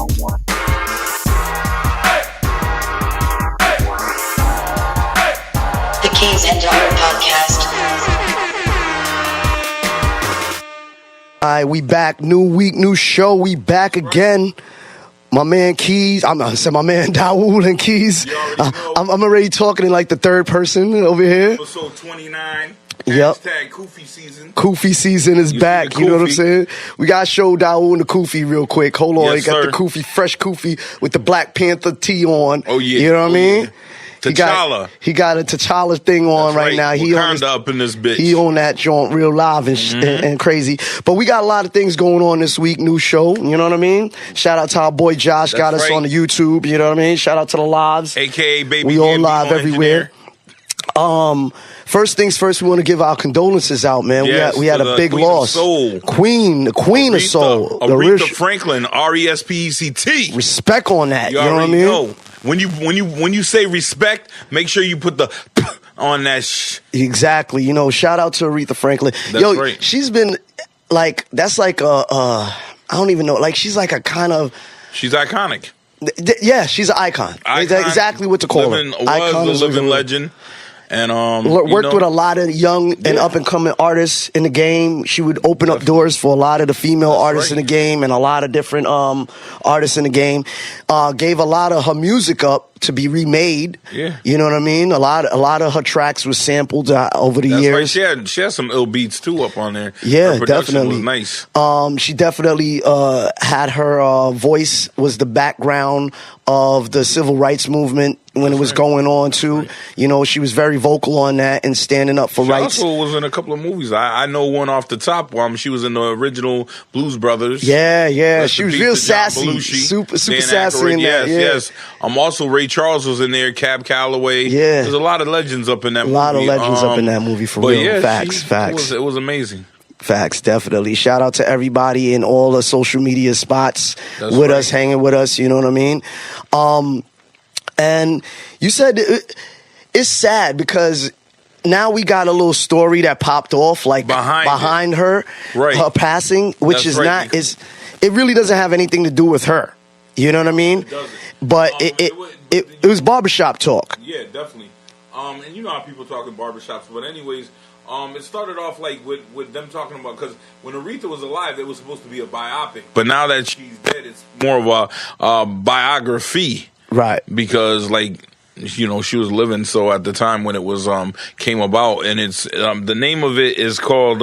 The Keyz Dawoud podcast. All right, we back. New week, new show. We back again. My man Keyz, I said my man Dawoud and Keyz. I'm already talking in like the third person over here. Episode 29. Yep. Hashtag Koofy season. Koofy season is back. You know what I'm saying? We got to show Dawoud the Koofy real quick. Hold on. Yes, he got sir. the Koofy, fresh Koofy with the Black Panther tee on. Oh, yeah. You know what I mean? Yeah. T'Challa. He got a T'Challa thing on right now. He Wakanda up in this bitch. He on that joint real live and crazy. But we got a lot of things going on this week. New show, you know what I mean? Shout out to our boy Josh. That's got us right. on the YouTube, you know what I mean? Shout out to the lives. AKA Baby We all Gambino live everywhere. engineer. First things first, we want to give our condolences out, man. Yes, we had to a the big Queen of loss. Soul. The Queen of Soul. The Aretha Franklin, R-E-S-P-E-C-T. respect on that. You You know what I already mean? know. When you say respect, make sure you put the on that Exactly. You know, shout out to Aretha Franklin. That's right. She's been like, that's like I don't even know. Like, she's like a kind of, She's iconic. yeah, she's an icon. Icon. Exactly what to call living, her. Icon Was is a living what- legend. And worked with a lot of young and up and coming artists in the game. She would open up doors for a lot of the female artists in the game and a lot of different artists in the game. Gave a lot of her music up to be remade. Yeah. You know what I mean? A lot of her tracks was sampled over the years. Right. She had some ill beats too up on there. Yeah, her production definitely. was nice. She definitely had her voice was the background of the civil rights movement when it was going on too. Right. You know, she was very vocal on that and standing up for She rights. also was in a couple of movies. I know one off the top. She was in the original Blues Brothers. Yeah. Rest She in was peace real to John sassy, Belushi, super Dan sassy Aykroyd. in that. Yes. Also Ray Charles was in there. Cab Calloway. Yeah. There's a lot of legends up in that movie. A lot of legends up in that movie for but real. Yeah, Facts. It was amazing. Facts, definitely. Shout out to everybody in all the social media spots That's with right. us, hanging with us. You know what I mean? And you said it's sad because now we got a little story that popped off like behind her, Right. her passing, which That's is right. not is. It really doesn't have anything to do with her. You know what I mean? It doesn't. But it was barbershop talk. Yeah, definitely. And you know how people talk in barbershops. But anyways, it started off like with them talking about, because when Aretha was alive, it was supposed to be a biopic. But now that she's dead, it's more of a biography. Right. Because she was living, so at the time when it was came about, and it's the name of it is called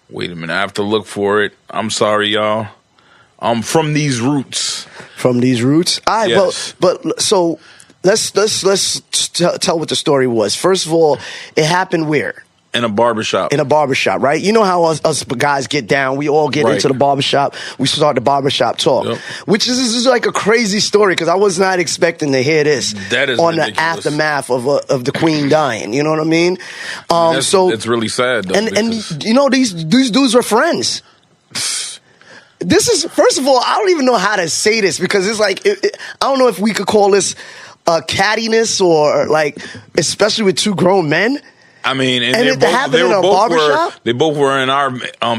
wait a minute, I have to look for it. I'm sorry, y'all. From These Roots. From These Roots. All right, Yes. but so let's tell what the story was. First of all, it happened where? In a barbershop. In a barbershop, right? You know how us guys get down. We all get Right. into the barbershop. We start the barbershop talk, Yep. which is like a crazy story because I was not expecting to hear this That is on ridiculous. the aftermath of the Queen dying. You know what I mean? It's really sad, though. And because- you know these dudes were friends. This is, first of all, I don't even know how to say this because it's like, I don't know if we could call this cattiness or like, especially with two grown men. I mean, And it happened in a barbershop? They both were in our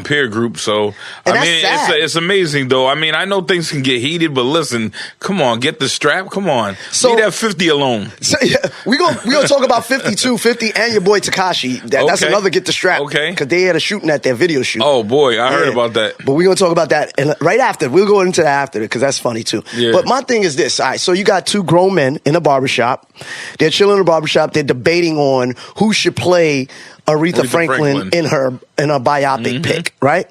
peer group, so And I mean, that's sad. it's amazing though. I mean, I know things can get heated, but listen, come on, get the strap. Come on, So- leave that 50 alone. So, yeah, we gonna talk about 52, 50, and your boy Tekashi. That's Okay. another get the strap. Okay. Because they had a shooting at their video shoot. Oh boy, I heard Yeah. about that. But we're going to talk about that. And right after, we'll go into that after because that's funny too. Yeah. But my thing is this. All right, so you got two grown men in a barbershop. They're chilling in a barbershop. They're debating on who should play Aretha Franklin in a biopic pick, right?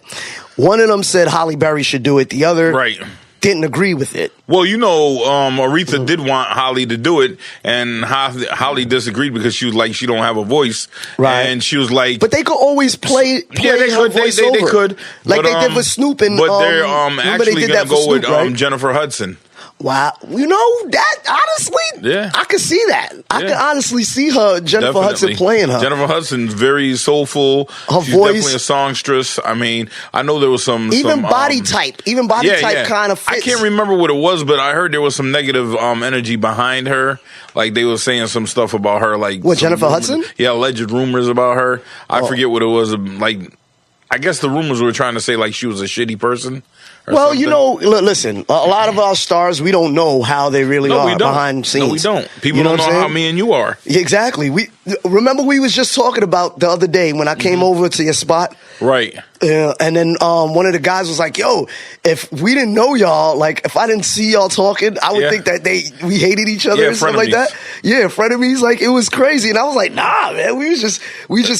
One of them said Halle Berry should do it. The other Right. didn't agree with it. Well, Aretha did want Holly to do it, and Holly disagreed because she was like, she don't have a voice, Right. And she was like, But they could always play yeah, they her could, voice they over. could, Like but, they did with Snoop and but they're remember they actually did gonna that for go with Snoop, right? Jennifer Hudson. Wow, you know that honestly, Yeah. I could see that. I Yeah. could honestly see her, Jennifer Hudson, Definitely. playing her. Jennifer Hudson's very soulful. Her She's voice. definitely a songstress. I mean, I know there was some body type, kind of fits. I can't remember what it was, but I heard there was some negative energy behind her. Like they were saying some stuff about her, like What, some Jennifer rumors- Hudson? Yeah, alleged rumors about her. I forget what it was. Like, I guess the rumors were trying to say like she was a shitty person Well, you know, listen, a lot of our stars, we don't know how they really are behind scenes. No, we don't. People don't know how me and you are. Exactly. Remember we was just talking about the other day when I came over to your spot? Right. And then one of the guys was like, yo, if we didn't know y'all, like if I didn't see y'all talking, I would think that we hated each other and stuff like that. Yeah, frenemies. Like it was crazy. And I was like, nah, man, we just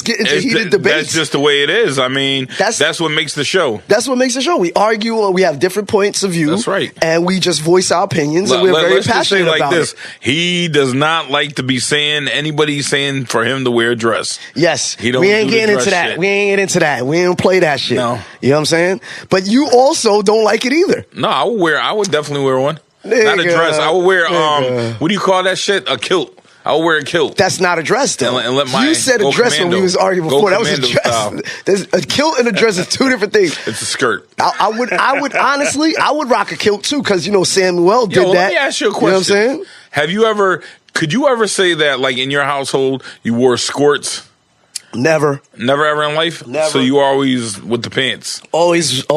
get into heated debates. That's just the way it is. I mean, that's what makes the show. That's what makes the show. We argue and we have different points of view. That's right. And we just voice our opinions and we're very passionate about it. He does not like to be saying anybody saying for him to wear a dress. Yes. We ain't getting into that. We ain't getting into that. We ain't play that shit. No. You know what I'm saying? But you also don't like it either. No, I would definitely wear one. Not a dress. I would wear what do you call that shit? A kilt. I would wear a kilt. That's not a dress, though. And let my you said a dress when we was arguing before. That was a dress. There's a kilt and a dress is two different things. It's a skirt. I would honestly, I would rock a kilt too, because you know Samuel did that. Let me ask you a question. You know what I'm saying? Could you ever say that, like in your household, you wore skirts? Never. Never ever in life? Never. So you always with the pants? Always.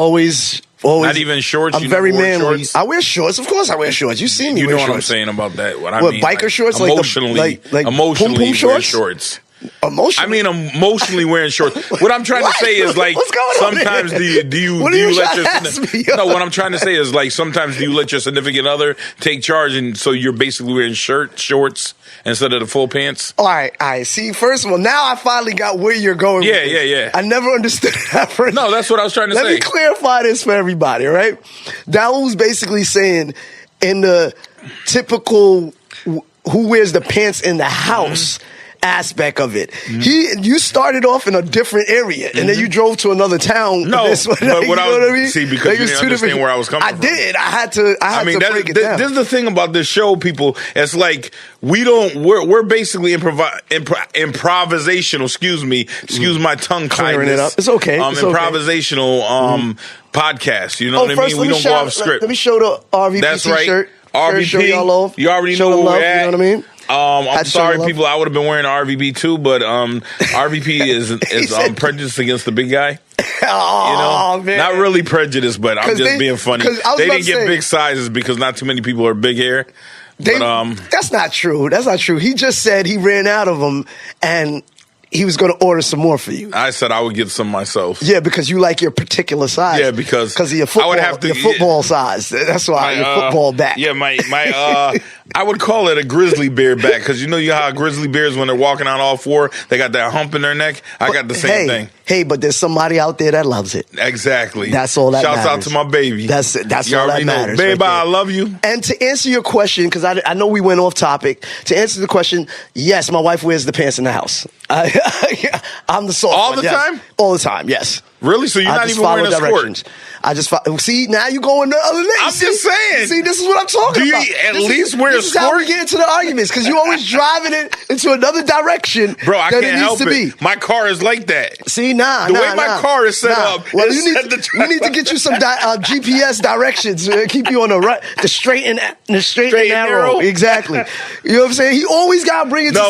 Not even shorts? I'm very manly. Shorts? I wear shorts. Of course I wear shorts. You see me You wear know what shorts. I'm saying about that. What biker like, shorts? Emotionally, like emotionally pum-pum shorts? wear shorts. Emotionally? I mean, emotionally wearing shorts. What I'm trying to say is like sometimes do you let your no? What I'm trying to say is like sometimes do you let your significant other take charge, and so you're basically wearing shorts instead of the full pants? All right. See, first of all, now I finally got where you're going. Yeah. I never understood that first. No, that's what I was trying to say. Let me clarify this for everybody, right? Dawoud's basically saying in the typical who wears the pants in the house aspect of it. You started off in a different area, and then you drove to another town. No, but what I mean? See, because you didn't understand where I was coming from. I did. I had to break it down. This is the thing about this show, people. It's like we're basically improvisational. Excuse my tongue clearing it up. kindness. It's okay. It's improvisational podcast. You know what I mean? We don't go off script. Let me show the RVP That's t-shirt. Right. RVP. Show y'all love. You already know where we're at. You know what I mean? I'm sorry, people. I would have been wearing RVP too, but RVP is prejudiced against the big guy. Oh, man. Not really prejudiced, but I'm just being funny. They didn't get big sizes because not too many people are big hair. That's not true. That's not true. He just said he ran out of them and he was going to order some more for you. I said I would get some myself. Yeah, because you like your particular size. Yeah, because of your football, your football size. That's why your football back. Yeah, my I would call it a grizzly bear back because you know how grizzly bears when they're walking on all four, they got that hump in their neck. I got the same thing. Hey, but there's somebody out there that loves it. Exactly. That's all that matters. Shouts out to my baby. That's all that matters. Baby, I love you. And to answer your question, because I know we went off topic, to answer the question, yes, my wife wears the pants in the house. I'm the soft all one, the yes. time? All the time, yes. Really? So you're not even wearing a skirt? I just see now you going the other day. I'm just saying. See, this is what I'm talking about. Do you at least wear a skirt? This is how we get into the arguments because you always driving it into another direction. Bro, I can't help it. Be. My car is like that. See, the way my car is set up. Well, we need to get you some GPS directions to keep you on the straight and narrow. Exactly. You know what I'm saying? He always got to bring it to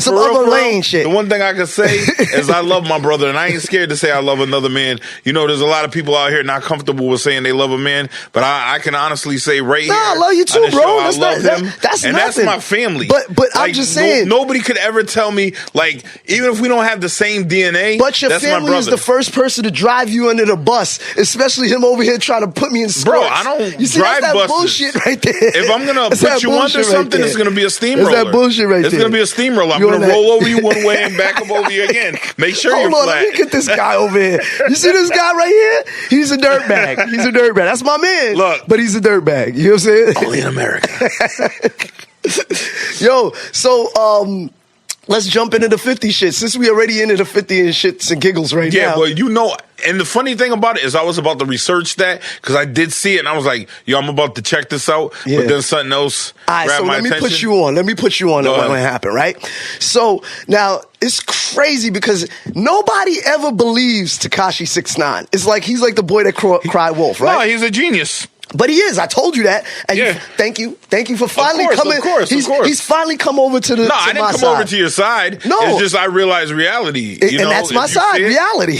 some other lane shit. The one thing I can say is I love my brother, and I ain't scared to say I love another man. You know, there's a lot of people out here not comfortable with saying they love a man, but I can honestly say here, I love you too, bro. I love him. That's and nothing. That's my family. But I'm just saying, nobody could ever tell me, like, even if we don't have the same DNA. But your family is the first person to drive you under the bus, especially him over here trying to put me in skirts. Bro, I don't drive that's buses. Bullshit right there. If I'm gonna put you under something, it's gonna be a steamroller. That's that bullshit right there. It's gonna be a steamroller. I'm gonna roll over you one way and back up over you again. Make sure you're flat. Let me get this guy over here. You see this guy right here? He's a dirtbag. He's a dirtbag. That's my man. Look, but he's a dirtbag. You know what I'm saying? Only in America. Yo, so let's jump into the 50 shit. Since we already into the 50 and shits and giggles now. Yeah, well, you know, and the funny thing about it is I was about to research that because I did see it and I was like, yo, I'm about to check this out. Yeah. But then something else grabbed my attention. Let me put you on when it happened, right? So now it's crazy because nobody ever believes Tekashi 6ix9ine. It's like he's like the boy that cried wolf, right? No, he's a genius. But he is. I told you that. And Yeah. Thank you for finally coming. Of course. He's finally come over to the. No, to I didn't come side. over to your side. No. It's just I realized reality. You know, that's my side, reality.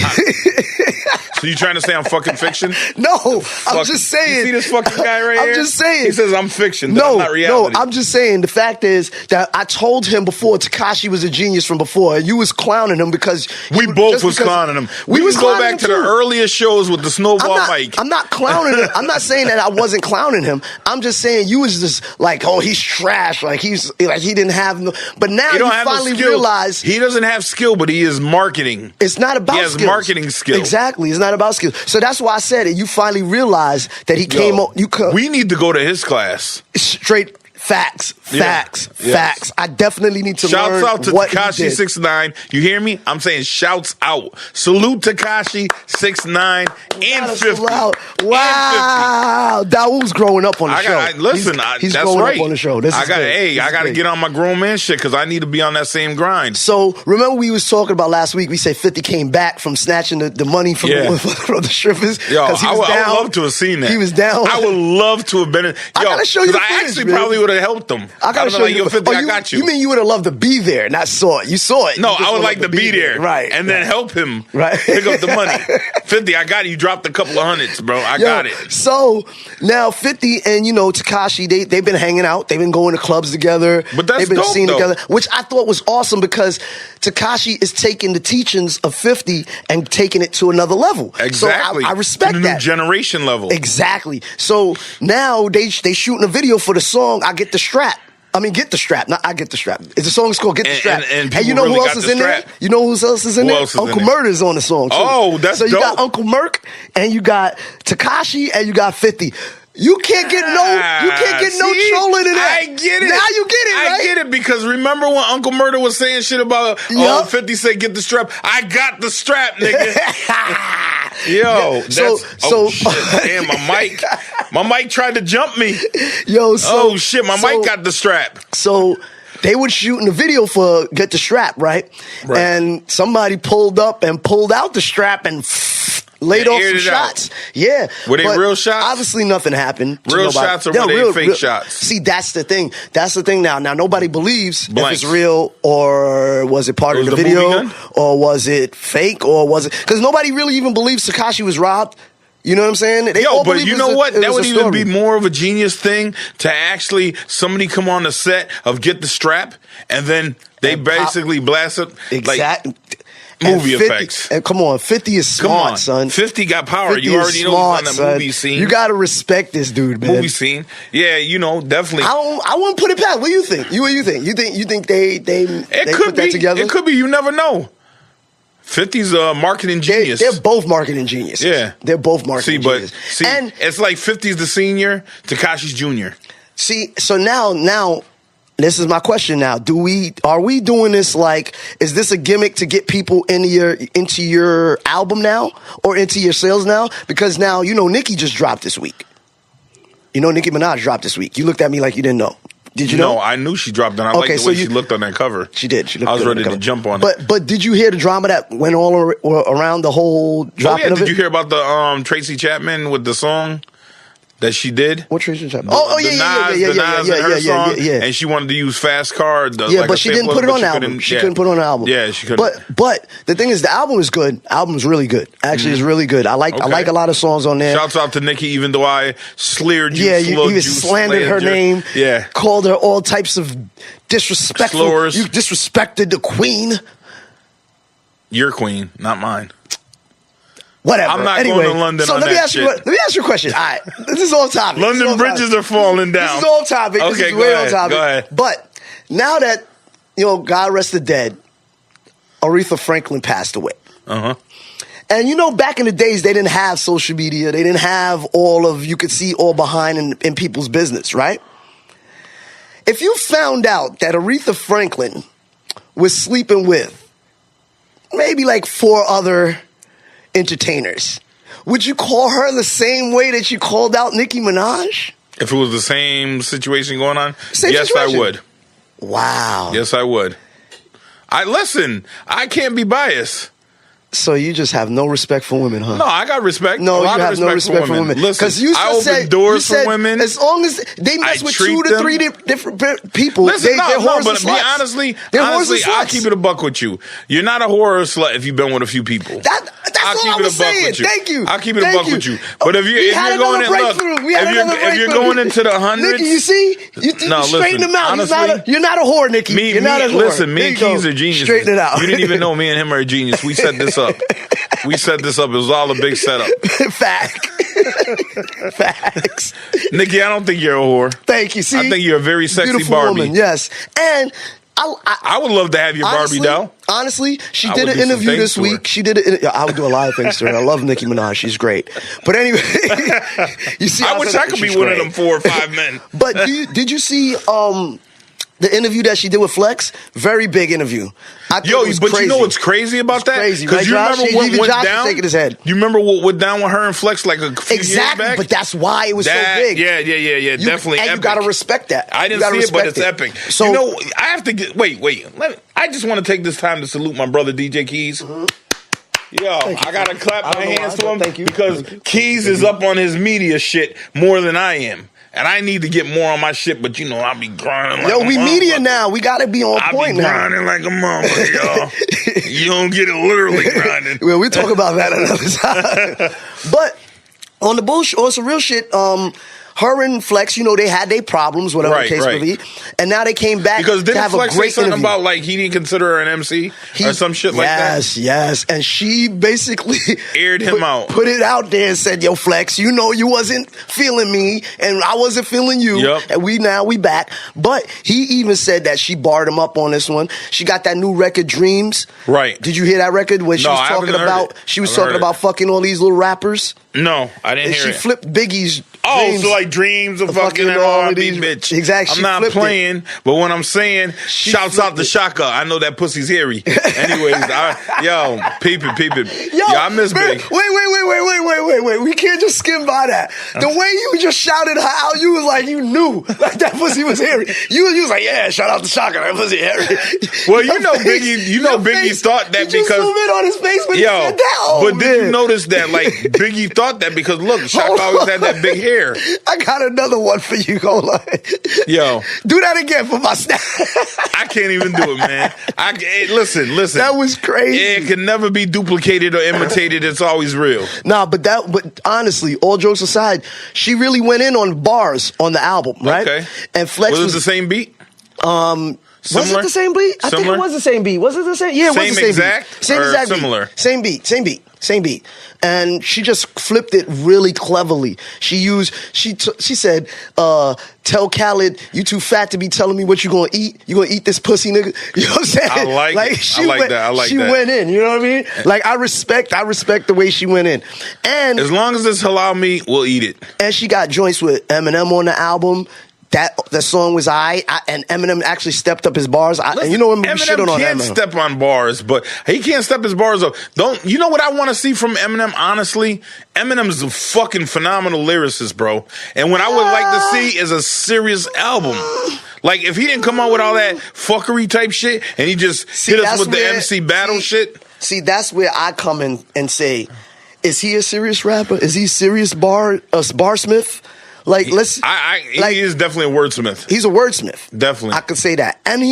So you trying to say I'm fucking fiction? No, I'm just saying. You see this fucking guy right here? I'm just saying. He says I'm fiction. No, I'm not reality. No, I'm just saying. The fact is that I told him before Tekashi was a genius from before. You was clowning him because we both was clowning him. We was go back to the earliest shows with the snowball mic. I'm not clowning him. I'm not saying that I wasn't clowning him. I'm just saying you was just like, oh, he's trash. Like he didn't have no. But now you finally realize he doesn't have skill, but he is marketing. It's not about. He has skills. marketing skills. Exactly. It's not about skills. So that's why I said it. You finally realized that he came up. We need to go to his class. Straight facts. I definitely need to learn out to what Tekashi 6ix9ine. You hear me? I'm saying shouts out. Salute Tekashi 6ix9ine and 50. Wow. Dawoud's growing up on the show. Listen, he's that's growing right. up on the show. I got to get on my grown man shit because I need to be on that same grind. So remember we was talking about last week. We said 50 came back from snatching the money from the strippers. Yo, I would love to have seen that. He was down. I would love to have been. I gotta show you. I actually probably would have helped them. I gotta show you. 50, I got you. You mean you would have loved to be there, not saw it? You saw it. No, I would like to be there, right? And then help him, right? Pick up the money. 50, I got it. You dropped a couple of hundreds, bro. I got it. So now 50 and Tekashi, they've been hanging out. They've been going to clubs together. But that's they've been dope, seen though. together, which I thought was awesome because Tekashi is taking the teachings of 50 and taking it to another level. Exactly. So I respect to the new generation level. Exactly. So now they shooting a video for the song "I Get the Strap." I mean, Get the Strap. Not I Get the Strap. It's a song's called Get the Strap. And you know really who else is in strap. there? You know who else is in there? Uncle Murder's on the song, too. Oh, that's dope. So you got dope. Uncle Merk, and you got Tekashi, and you got 50. You can't get no trolling in that. I get it. Now you get it, right? I get it because remember when Uncle Murder was saying shit about 50 said get the strap. I got the strap, nigga. Yo, shit. Damn, my mic tried to jump me. Yo, my mic got the strap. So they were shooting a video for Get the Strap, right? And somebody pulled up and pulled out the strap and laid off some shots. Yeah. Were they real shots? Obviously nothing happened. Real shots or were they fake shots? See, that's the thing. That's the thing now. Now, nobody believes if it's real or was it part of the video or was it fake or was it... Because nobody really even believes Tekashi was robbed. You know what I'm saying? But you know what? That would even be more of a genius thing to actually somebody come on the set of Get the Strap and then they basically blast it. Exactly. Movie effects. And come on, 50 is smart, son. 50 got power. 50 you already know he's on that movie scene. You got to respect this dude, man. Movie scene. Yeah, definitely. I wouldn't put it past. What do you think? What do you think? You think they put that together? It could be. You never know. 50's a marketing genius. They're both marketing geniuses. Yeah. They're both marketing geniuses. And it's like 50's the senior, Tekashi's junior. See, so now this is my question now. Are we doing this is this a gimmick to get people into your album now or into your sales now? Because now, Nicki just dropped this week. Nicki Minaj dropped this week. You looked at me like you didn't know. Did you know? No, I knew she dropped, and I liked the way she looked on that cover. She did. I was ready to jump on it. But did you hear the drama that went all around the whole dropping of it? Did you hear about the Tracy Chapman with the song that she did? What Tracy Chapman? Yeah. And she wanted to use Fast Car. But she didn't put it on the album. She couldn't put it on the album. Yeah, she couldn't. But the thing is, the album is good. The album's really good. Actually, it's really good. I like a lot of songs on there. Shouts out to Nicki, even though I sleered you. Yeah, you slandered her name. Yeah. Called her all types of disrespectful. Slurs. You disrespected the queen. Your queen, not mine. Whatever. I'm not going to London on that shit. Let me ask you a question. All right. This is off topic. London bridges are falling down. This is off topic. Okay, this is way off topic. Go ahead. But now that, God rest the dead, Aretha Franklin passed away. Uh-huh. And back in the days, they didn't have social media. They didn't have you could see all behind in people's business, right? If you found out that Aretha Franklin was sleeping with maybe 4 other entertainers, would you call her the same way that you called out Nicki Minaj? If it was the same situation going on, yes, I would. Wow. Yes, I would. I can't be biased. So you just have no respect for women, huh? No, I got respect. No, you have no respect for women. Listen, because you I said, open doors you said, for women. As long as they mess with 2 to 3 different people, Listen, they're whores but and be sluts. honestly, They're I'll keep it a buck with you. You're not a whore or a slut if you've been with a few people. That's all I was saying. Thank you. I'll keep it a buck with you. But if you're going in, look, if you're going into the hundreds, Nikki, you see, straighten them out. Honestly, you're not a whore, Nikki. You're not a whore. Listen, me and Keyz are geniuses. Straighten it out. You didn't even know me and him are a genius. We set this up. It was all a big setup. Facts. Nikki, I don't think you're a whore. Thank you. See, I think you're a very sexy beautiful Barbie. woman. Yes, and I would love to have your Barbie doll. Honestly, she did an interview this week. She did it. I would do a lot of things to her. I love Nicki Minaj. She's great. But anyway, you see, I wish I could be one of them 4 or 5 men. But did you see the interview that she did with Flex? Very big interview. But crazy. You know what's crazy about that? Crazy, because right, you remember what went Josh down. Shaking his head. You remember what went down with her and Flex like a few years back? But that's why it was so big. Yeah. Definitely. And epic. you got to respect that. I didn't see it, but it's epic. So I have to get. Wait. I just want to take this time to salute my brother DJ Keyz. Mm-hmm. Yo, I gotta clap my hands to him because Keyz is up on his media shit more than I am. And I need to get more on my shit, but I'll be grinding like we media now. We got to be on point now. I'll be grinding like a mama, y'all. You don't get it literally grinding. Well, we'll talk about that another time. But on the bullshit, on some real shit, her and Flex, they had their problems, whatever the case may be. And now they came back because to have Flex a great say something interview. about like he didn't consider her an MC or some shit like that? Yes. And she basically aired him out. Put it out there and said, yo, Flex, you wasn't feeling me and I wasn't feeling you. Yep. And we back. But he even said that she barred him up on this one. She got that new record, Dreams. Right. Did you hear that record where she was talking about fucking all these little rappers? No, I didn't hear it. She flipped Biggie's Dreams. So like Dreams of fucking an R&B bitch. Exactly. I'm not playing, but when I'm saying, shouts out to Shaka. I know that pussy's hairy. Anyways, peep it. Yo, I miss Big. Wait. We can't just skim by that. The way you just shouted her out, you was like, you knew like that pussy was hairy. You was like, yeah, shout out to Shaka, that pussy hairy. Well, Biggie thought that because zoom in on his face when he said that. Oh, but did you notice that like Biggie thought that because look, Shaka always had that big hair. I got another one for you. Hold on. Yo, do that again for my snap. I can't even do it, man. Listen. That was crazy. It can never be duplicated or imitated. It's always real. Nah, but honestly, all jokes aside, she really went in on bars on the album, right? Okay. And Flex was it the same beat? Similar? Was it the same beat? I think it was the same beat. Was it the same? Yeah, it was the same exact beat. Same exact similar? Beat. Same beat. And she just flipped it really cleverly. She said, tell Khaled, you too fat to be telling me what you gonna eat. You gonna eat this pussy, nigga. You know what I'm saying? I like that. She went in, you know what I mean? Like I respect the way she went in. And as long as it's halal meat, we'll eat it. And she got joints with Eminem on the album. The song was and Eminem actually stepped up his bars. Listen, Eminem can't step on bars, but he can't step his bars up. You know what I want to see from Eminem? Honestly, Eminem's a fucking phenomenal lyricist, bro. And what I would like to see is a serious album. Like if he didn't come out with all that fuckery type shit, and he just hit us with the MC battle shit. See, that's where I come in and say, is he a serious rapper? Is he a serious barsmith? Like he is definitely a wordsmith. He's a wordsmith. Definitely. I could say that. And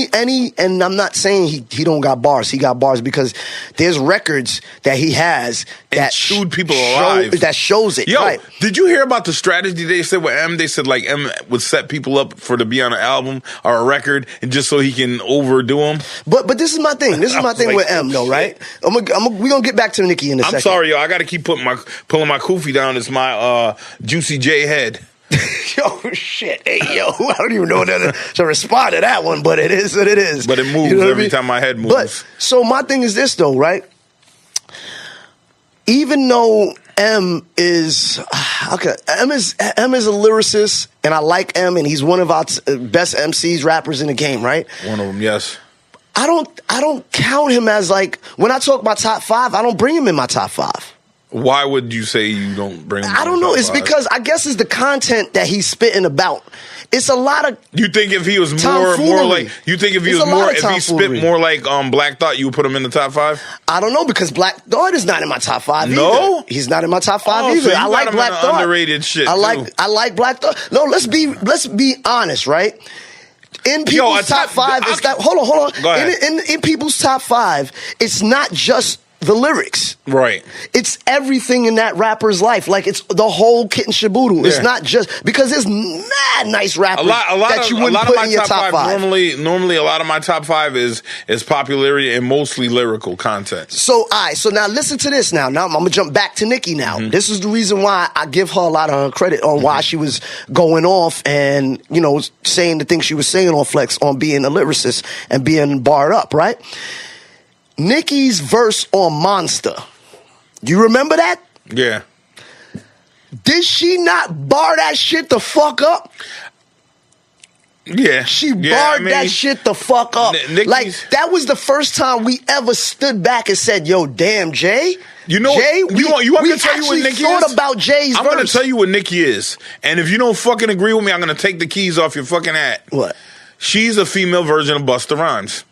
I'm not saying he don't got bars. He got bars because there's records that he has that chewed people alive. That shows it. Yo, right. Did you hear about the strategy they said with M? They said like M would set people up to be on an album or a record and just so he can overdo them. But this is my thing. This is my thing with M though, right? We're gonna get back to Nicki in a second. I'm sorry, yo. I got to keep pulling my kufi down. It's my Juicy J head. Yo, shit. Hey, yo. I don't even know to respond to that one, but it is what it is. But it moves every time my head moves. But, so my thing is this, though, right? Even though M is a lyricist, and I like M, and he's one of our best MCs, rappers in the game, right? One of them, yes. I don't count him as like, when I talk about top 5, I don't bring him in my top 5. Why would you say you don't bring him? I don't know. It's because I guess it's the content that he's spitting about. it's a lot of. You think if he was more like, you think if he was more, if he spit more like Black Thought, you would put him in the top 5? I don't know, because Black Thought is not in my top 5 either. No, he's not in my top 5 either. So I like Black Thought. Underrated shit. I like Black Thought. No, let's be honest, right? In people's top 5, it's that. Hold on. Go ahead. In people's top 5, it's not just the lyrics. Right. It's everything in that rapper's life. Like, it's the whole kit and shaboodle. Yeah. It's not just because there's mad nice rappers that you wouldn't put in your top 5. Normally, a lot of my top 5 is popularity and mostly lyrical content. So, all right. So now listen to this. Now I'm gonna jump back to Nicki. Now this is the reason why I give her a lot of her credit on why she was going off and saying the things she was saying on Flex on being a lyricist and being barred up. Right. Nicki's verse on Monster. Do you remember that? Yeah. Did she not bar that shit the fuck up? Yeah. She barred that shit the fuck up. Like, that was the first time we ever stood back and said, yo, damn, Jay. You know, Jay, you want me to tell you what Nicki thought is? About Jay's I'm verse. going to tell you what Nicki is. And if you don't fucking agree with me, I'm going to take the keys off your fucking hat. What? She's a female version of Busta Rhymes.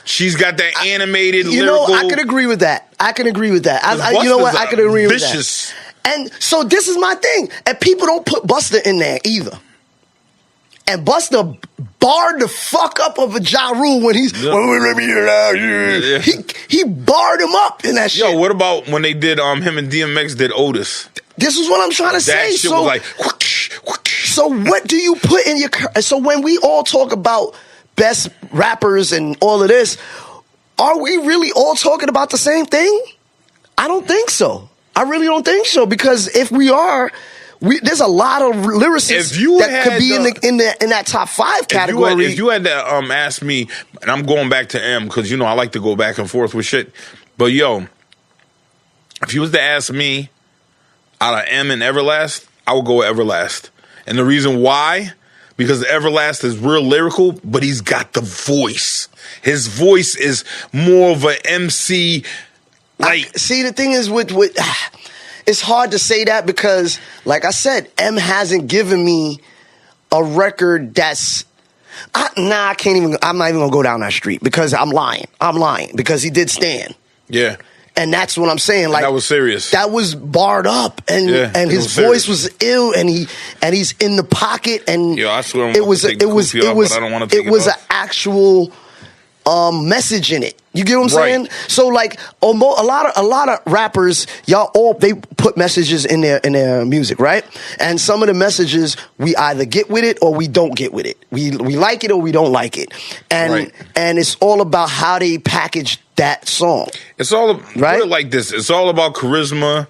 She's got that animated, lyrical. I can agree with that. I can agree with that. You know what? I can agree with that. And so this is my thing. And people don't put Busta in there either. And Busta barred the fuck up of a Ja Rule when he's he barred him up in that shit. Yo, what about when they did him and DMX did Otis? This is what I'm trying to say. That shit was like So what do you put in your? So when we all talk about best rappers and all of this, are we really all talking about the same thing? I don't think so. I really don't think so, because if we are, there's a lot of lyricists that could be in that top 5 category. If you had to ask me, and I'm going back to M because I like to go back and forth with shit, but yo, if you was to ask me out of M and Everlast, I would go with Everlast, and the reason why. Because Everlast is real lyrical, but he's got the voice. His voice is more of an MC. See, the thing is with it's hard to say that because, like I said, M hasn't given me a record that's. I can't even. I'm not even gonna go down that street because I'm lying. Because he did Stan. Yeah. And that's what I'm saying. Like, that was serious. That was barred up, and his voice was ill, and he's in the pocket, and I swear it was an actual message in it. You get what I'm saying? So like a lot of rappers, they put messages in their music, right? And some of the messages we either get with it or we don't get with it. We like it or we don't like it, and it's all about how they package that song. It's all put it like this. It's all about charisma,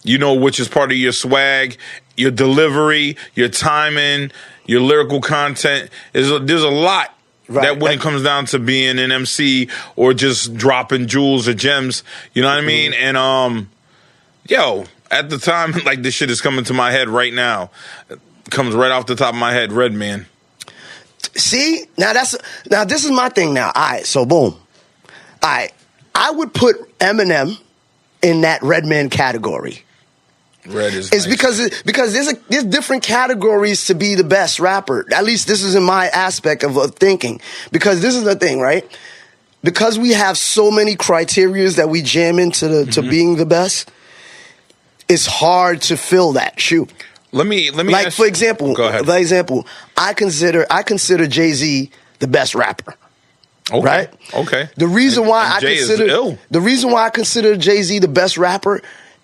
which is part of your swag, your delivery, your timing, your lyrical content. There's a lot. That when it comes down to being an MC or just dropping jewels or gems, you know what I mean? And at the time, like, this shit is coming to my head right now. It comes right off the top of my head, Redman. See? Now this is my thing now. All right, so boom. All right. I would put Eminem in that Redman category. Red is it's nice. because there's different categories to be the best rapper. At least this is in my aspect of thinking. Because this is the thing, right? Because we have so many criterias that we jam into to being the best, it's hard to fill that shoe. Let me like, for example, go ahead. For example, I consider Jay-Z the best rapper. Okay. Right? Okay. The reason why I consider Jay-Z the best rapper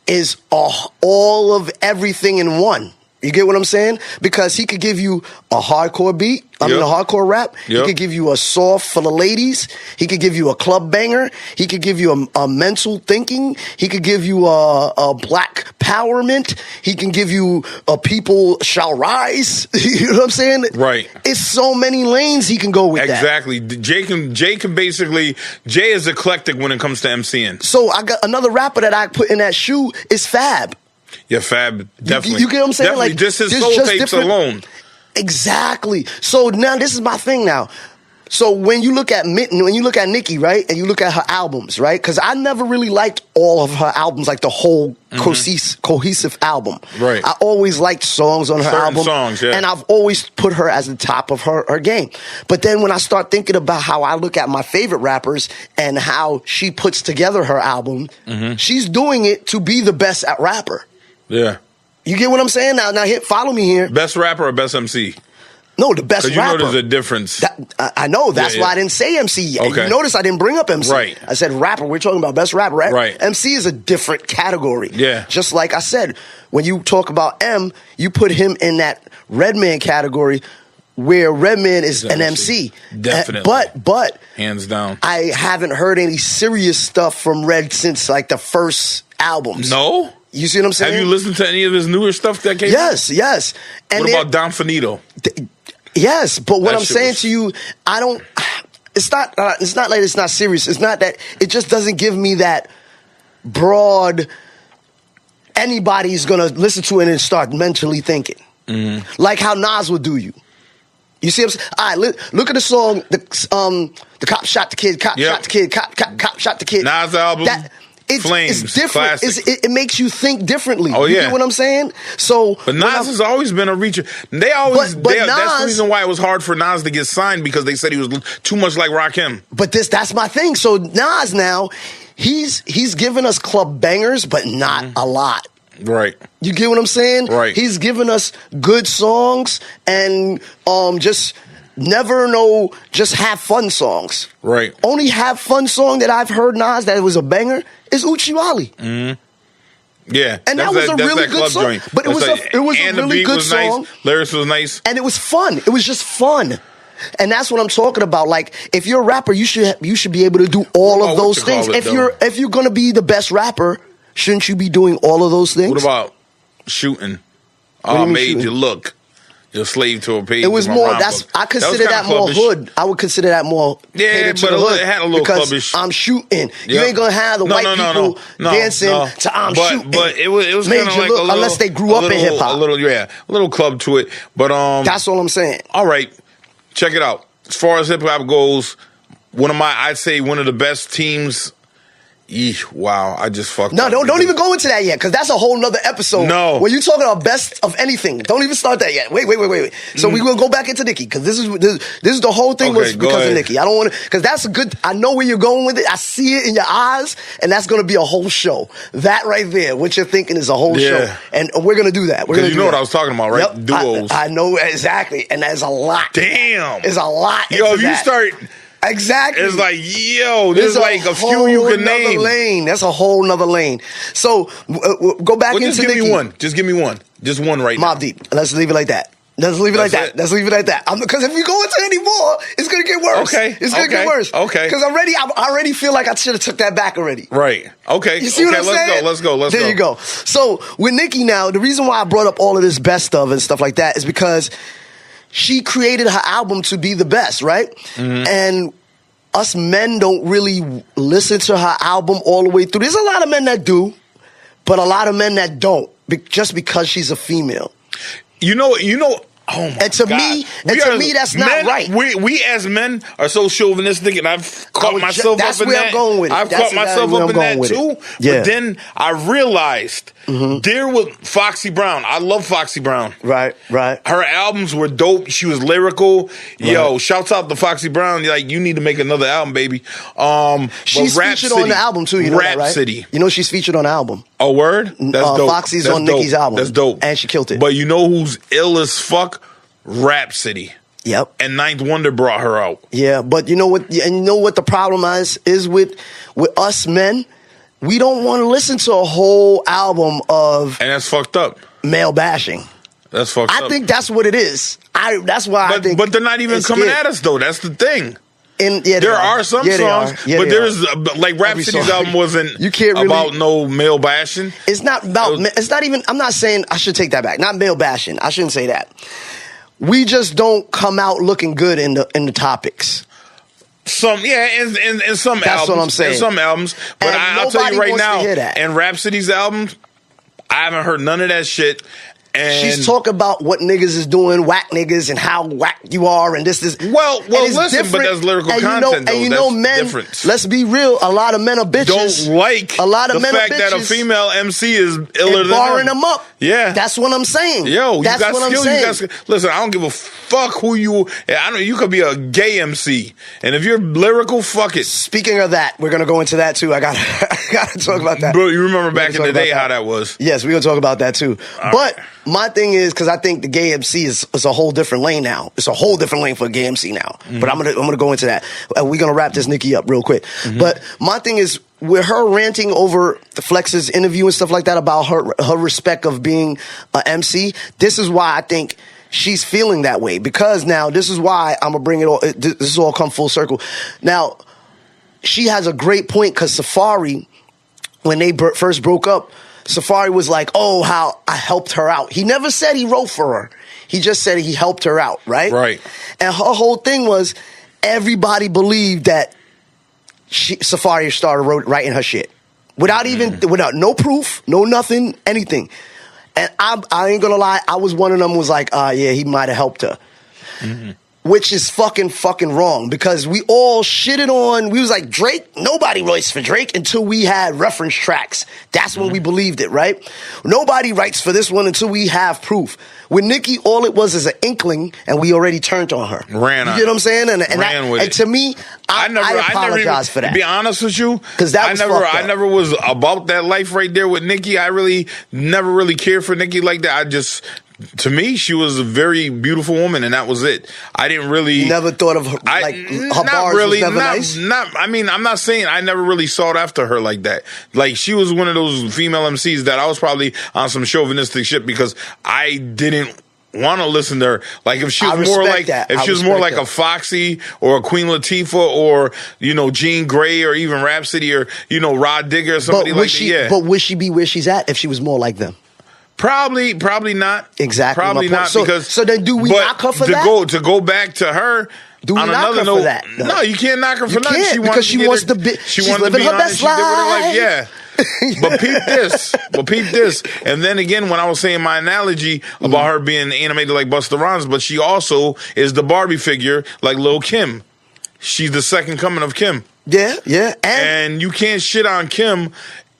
is all of everything in one. You get what I'm saying? Because he could give you a hardcore beat, a hardcore rap. He could give you a soft for the ladies. He could give you a club banger. He could give you a mental thinking. He could give you a black empowerment. He can give you a people shall rise. You know what I'm saying? Right. It's so many lanes he can go with exactly. that. Jay can basically, Jay is eclectic when it comes to MCing. So I got another rapper that I put in that shoe is Fab. Yeah, Fab, definitely. You get what I'm saying? Definitely, like, just his soul tapes alone. Exactly. So now this is my thing now. So when you look at Nicki, right, and you look at her albums, right, because I never really liked all of her albums, like the whole cohesive album. Right. I always liked songs on her Certain album, songs, yeah. and I've always put her as the top of her game. But then when I start thinking about how I look at my favorite rappers and how she puts together her album, she's doing it to be the best at rapper. Yeah. You get what I'm saying? Now, follow me here. Best rapper or best MC? No, the best rapper. Because you know there's a difference. I know. That's why I didn't say MC. Okay. You notice I didn't bring up MC. Right. I said rapper. We're talking about best rapper, right? Right. MC is a different category. Yeah. Just like I said, when you talk about M, you put him in that Redman category where Redman is an MC. Definitely. But hands down. I haven't heard any serious stuff from Red since like the first albums. No? You see what I'm saying? Have you listened to any of his newer stuff that came out? Yes. And what about Don Finito? Yes, but what That I'm shit saying was- to you, I don't. It's not like it's not serious. It's not that. It just doesn't give me that broad. Anybody's gonna listen to it and start mentally thinking, like how Nas would do you. You see what I'm saying? All right, look at the song. The cop shot the kid. Cop shot the kid. Cop shot the kid. Nas album. Flames, it's different. classic. It makes you think differently. Oh, You yeah. get what I'm saying? So, But Nas has always been a reacher. They always. But that's the Nas- reason why it was hard for Nas to get signed, because they said he was too much like Rakim. but that's my thing. So Nas now, he's giving us club bangers, but not a lot. Right. You get what I'm saying? Right. He's giving us good songs and just just have fun songs. Right. Only have fun song that I've heard Nas that was a banger is Uchiwali. Yeah. And that was a really that good club song. joint. But it was a and the really beat good was song. Nice. Lyrics was nice. And it was fun. It was just fun. And that's what I'm talking about. Like, if you're a rapper, you should be able to do all What of about those what you things. call it, If you're gonna be the best rapper, shouldn't you be doing all of those things? What about shooting? do you I mean made shooting? you look. You're a slave to a page. It was in my more. rhyme book. I consider was that kinda more clubbish. hood. I would consider that more. Yeah, catered to but the hood it had a little because clubbish. I'm shooting. You Yeah. ain't gonna have the white people dancing to I'm shooting. But it was Made kind of you like look- a little, unless they grew up in hip hop. A little club to it. But That's all I'm saying. all right, check it out. As far as hip hop goes, I'd say one of the best teams. Wow, I just fucked No, up. don't even go into that yet, because that's a whole nother episode. No. When you talking about best of anything, don't even start that yet. Wait. So we will go back into Nicki, because this is the whole thing Okay, was go because ahead. of Nicki. I don't want to, because that's a good. I know where you're going with it. I see it in your eyes, and that's going to be a whole show. That right there, what you're thinking is a whole Yeah. show, and we're going to do that. We're Because going to you know what I was talking about, right? Yep, Duos. I know exactly, and there's a lot. Damn. There's a lot. Yo, into if you that. start, Exactly. it's like, yo, there's like a few you can nother name. lane. That's a whole nother lane. So go back Well, into just give Nicki. me one. Just give me one. Just one right Mobb now. Deep. Let's leave it like that. Let's leave it like That's that. it. Let's leave it like that. Because if we go into any more, it's gonna get worse. Okay. It's gonna get worse. Okay. Because I already feel like I should have took that back already. Right. Okay. You see what I'm saying? Let's go. There you go. So with Nicki now, the reason why I brought up all of this best of and stuff like that is because she created her album to be the best, right? And us men don't really listen to her album all the way through. There's a lot of men that do, but a lot of men that don't, just because she's a female. You know. Oh my And to God. me, that's not men, right. We as men are so chauvinistic, and I've caught myself that's up in where that. I'm going with it. I've That's caught myself exactly where up I'm in going that with too. it. Yeah. But then I realized, there was Foxy Brown. I love Foxy Brown. Right. Her albums were dope. She was lyrical. Yo, shouts out to Foxy Brown. Like, you need to make another album, baby. She's but featured on the album too. You know that, right? Rhapsody. You know she's featured on the album. Oh, word? That's dope. Foxy's That's on dope. Nicki's album. That's dope. And she killed it. But you know who's ill as fuck? Rhapsody. Yep. And Ninth Wonder brought her out. Yeah, but you know what? And you know what the problem is with us men. We don't want to listen to a whole album of And that's fucked up. male bashing. That's fucked up. I think that's what it is. That's why I think. But they're not even it's coming good. at us though. That's the thing. There are some Yeah, they songs, are. Yeah, but they there's are. like Rhapsody's song. album wasn't You can't really- about no male bashing. It's not about. It's not even. I'm not saying. I should take that back. Not male bashing. I shouldn't say that. We just don't come out looking good in the topics. In some That's albums. what I'm saying. In some albums. But And I'll tell nobody you right wants to now, hear that. in Rhapsody's albums, I haven't heard none of that shit. She's talking about what niggas is doing, whack niggas, and how whack you are, and this. Well, listen, but that's lyrical content, though. Men, different. Let's be real. A lot of men are bitches. Don't like a lot of the men fact are bitches that a female MC is iller than barring them up. Yeah, that's what I'm saying. Yo, that's you got what skill. I'm saying. Listen, I don't give a fuck who you. I know you could be a gay MC, and if you're lyrical, fuck it. Speaking of that, we're gonna go into that too. I gotta talk about that. Bro, you remember back in the day how that was? Yes, we're gonna talk about that too. But my thing is, because I think the gay MC is a whole different lane now. It's a whole different lane for a gay MC now. Mm-hmm. But I'm gonna go into that. We're gonna wrap this Nikki up real quick. Mm-hmm. But my thing is, with her ranting over the Flex's interview and stuff like that about her respect of being an MC, this is why I think she's feeling that way. Because now, this is why I'm gonna bring it all. This is all come full circle. Now, she has a great point because Safari, when they first broke up, Safari was like, oh, how I helped her out. He never said he wrote for her. He just said he helped her out, right? Right. And her whole thing was everybody believed that Safari started writing her shit. Without no proof, no nothing, anything. And I ain't gonna lie, I was one of them was like, yeah, he might have helped her. Mm-hmm. Which is fucking wrong because we all shitted on, we was like, Drake, nobody writes for Drake until we had reference tracks. That's when we believed it, right? Nobody writes for this one until we have proof. With Nicki, all it was is an inkling and we already turned on her. You get what I'm saying? And to me, I apologize for that. To be honest with you, because I never was about that life right there with Nicki. I really never really cared for Nicki like that. To me, she was a very beautiful woman, and that was it. I didn't really... You never thought of her, like, her bars was never nice? I mean, I'm not saying I never really sought after her like that. Like, she was one of those female MCs that I was probably on some chauvinistic shit because I didn't want to listen to her. Like, if she was more like... If she was more like a Foxy or a Queen Latifah or, Jean Grey or even Rhapsody or, Rod Digger or somebody like that, yeah. But would she be where she's at if she was more like them? Probably not. Exactly. Probably not because. So then, do we knock her for that? To go back to her. Do we knock her for that? No, you can't knock her for nothing. She wants to be. She's living her best life. Yeah. But peep this. And then again, when I was saying my analogy about her being animated like Busta Rhymes, but she also is the Barbie figure like Lil' Kim. She's the second coming of Kim. Yeah. And you can't shit on Kim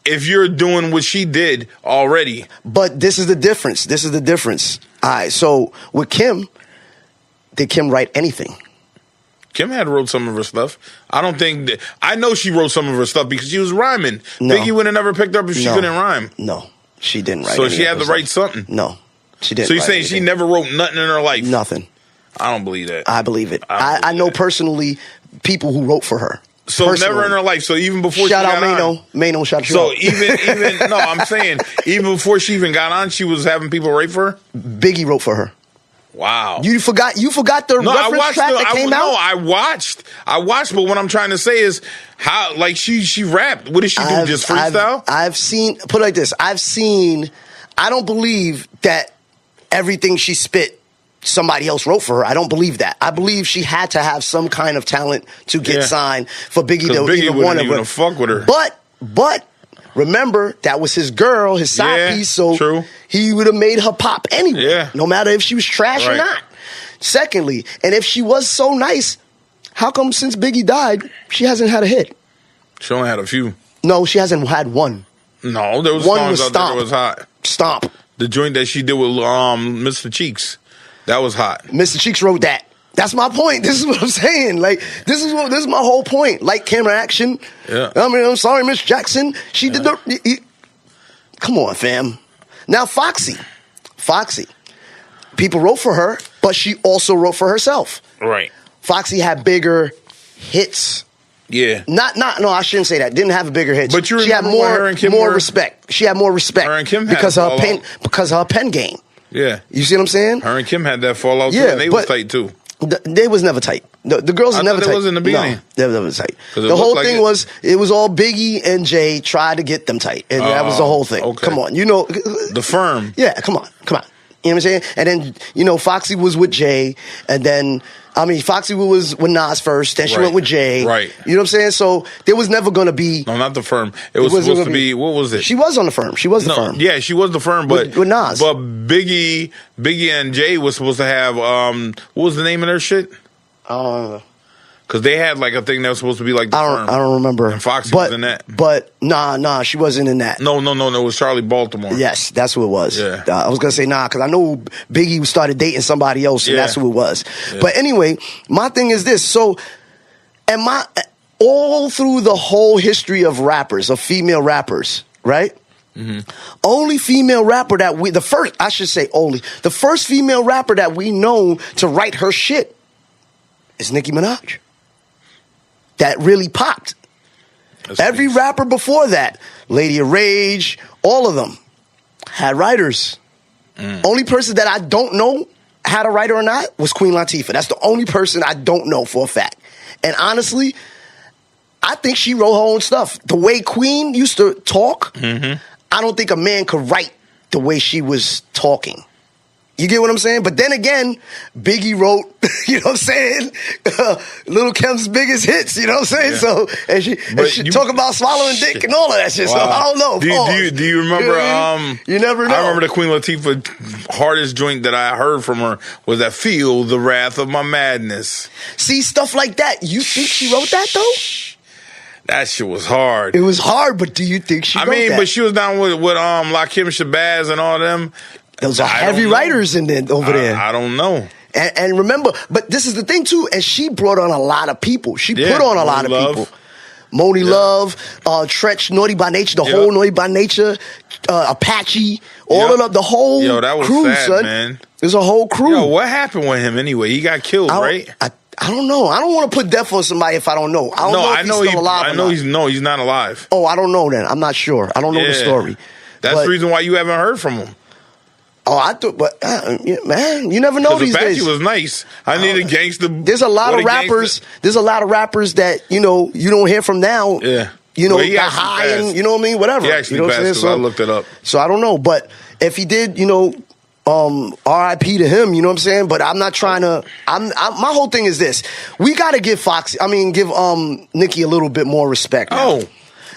if you're doing what she did already. But this is the difference. All right, so with Kim, did Kim write anything? Kim had wrote some of her stuff. I don't think that... I know she wrote some of her stuff because she was rhyming. No. Biggie would have never picked her up if she couldn't rhyme. No, she didn't write So she had to write something. No, she didn't. So you're saying she never wrote nothing in her life? Nothing. I don't believe that. I believe it. I know personally people who wrote for her. So personally. Never in her life. So even before shout she out got on. Mano, shout you so out. even no, I'm saying even before she even got on, she was having people write for her. Biggie wrote for her. Wow. You forgot the reference track that came out? No, I watched, but what I'm trying to say is how, like, she rapped. What did she do? Just freestyle? I've seen, put it like this, I don't believe that everything she spit somebody else wrote for her. I don't believe that. I believe she had to have some kind of talent to get signed for Biggie to even want to fuck with her. But remember, that was his girl, his side piece, so true. He would have made her pop anyway, no matter if she was trash or not. Secondly, and if she was so nice, how come since Biggie died, she hasn't had a hit? She only had a few. No, she hasn't had one. No, there was one songs out there that was hot. Stomp. The joint that she did with Mr. Cheeks. That was hot. Mr. Cheeks wrote that. That's my point. This is what I'm saying. Like, this is my whole point. Like camera action. Yeah. I mean, I'm sorry, Miss Jackson. She did come on, fam. Now, Foxy. People wrote for her, but she also wrote for herself. Right. Foxy had bigger hits. Yeah. No, I shouldn't say that. Didn't have a bigger hits. But you she had more respect. She had more respect. Her and Kim because of her pen game. Yeah. You see what I'm saying? Her and Kim had that fallout too, and they was tight too. They was never tight. The girls were never tight. That was in the beginning. No, they were never tight. The whole thing was, it was all Biggie and Jay tried to get them tight. And that was the whole thing. Okay. Come on. The firm. Yeah, come on. You know what I'm saying? And then, you know, Foxy was with Jay, and then, Foxy was with Nas first, then she went with Jay. Right. You know what I'm saying? So there was never going to be... No, not the firm. It was supposed to be, what was it? She was on the firm. She was the firm. Yeah, she was the firm, but... With Nas. But Biggie and Jay was supposed to have, what was the name of their shit? Because they had like a thing that was supposed to be like the firm. I don't remember. And Foxy was in that. But nah, she wasn't in that. No, it was Charlie Baltimore. Yes, that's who it was. Yeah. I was going to say because I know Biggie started dating somebody else, and that's who it was. Yeah. But anyway, my thing is this. So, all through the whole history of rappers, of female rappers, right? Mm-hmm. Only female rapper the first female rapper that we know to write her shit is Nicki Minaj. That really popped. Every rapper before that, Lady of Rage, all of them had writers. Only person that I don't know had a writer or not was Queen Latifah. That's the only person I don't know for a fact. And honestly, I think she wrote her own stuff. The way Queen used to talk, I don't think a man could write the way she was talking. You get what I'm saying? But then again, Biggie wrote, you know what I'm saying? Lil' Kim's biggest hits, you know what I'm saying? Yeah. So, and she talk about swallowing dick and all of that shit. Wow. So I don't know. Do you remember? You never know. I remember the Queen Latifah hardest joint that I heard from her was that "Feel the Wrath of My Madness." See, stuff like that. You think she wrote that though? That shit was hard. It was hard, but do you think she wrote that? But she was down with Lakim Shabazz and all them. Those are heavy writers over there. I don't know. And remember, but this is the thing too, and she brought on a lot of people. She put on a lot of people. Moni Love, Tretch, Naughty by Nature, the whole Naughty by Nature, Apache, all of the whole that was crew, sad, son. Man. There's a whole crew. Yo, what happened with him anyway? He got killed, right? I don't know. I don't want to put death on somebody if I don't know. I don't know if he's still alive. I know he's not alive. Oh, I don't know then. I'm not sure. I don't know the story. That's the reason why you haven't heard from him. Oh, I thought, but man, you never know these Apache days. Was nice. I need a gangster. There's a lot of rappers. There's a lot of rappers that you don't hear from now. Yeah, got high and you know what I mean. Whatever. He actually passed. So I looked it up. So I don't know, but if he did, R.I.P. to him. You know what I'm saying? But I'm not trying to. My whole thing is this: we got to give Nicki a little bit more respect. Now.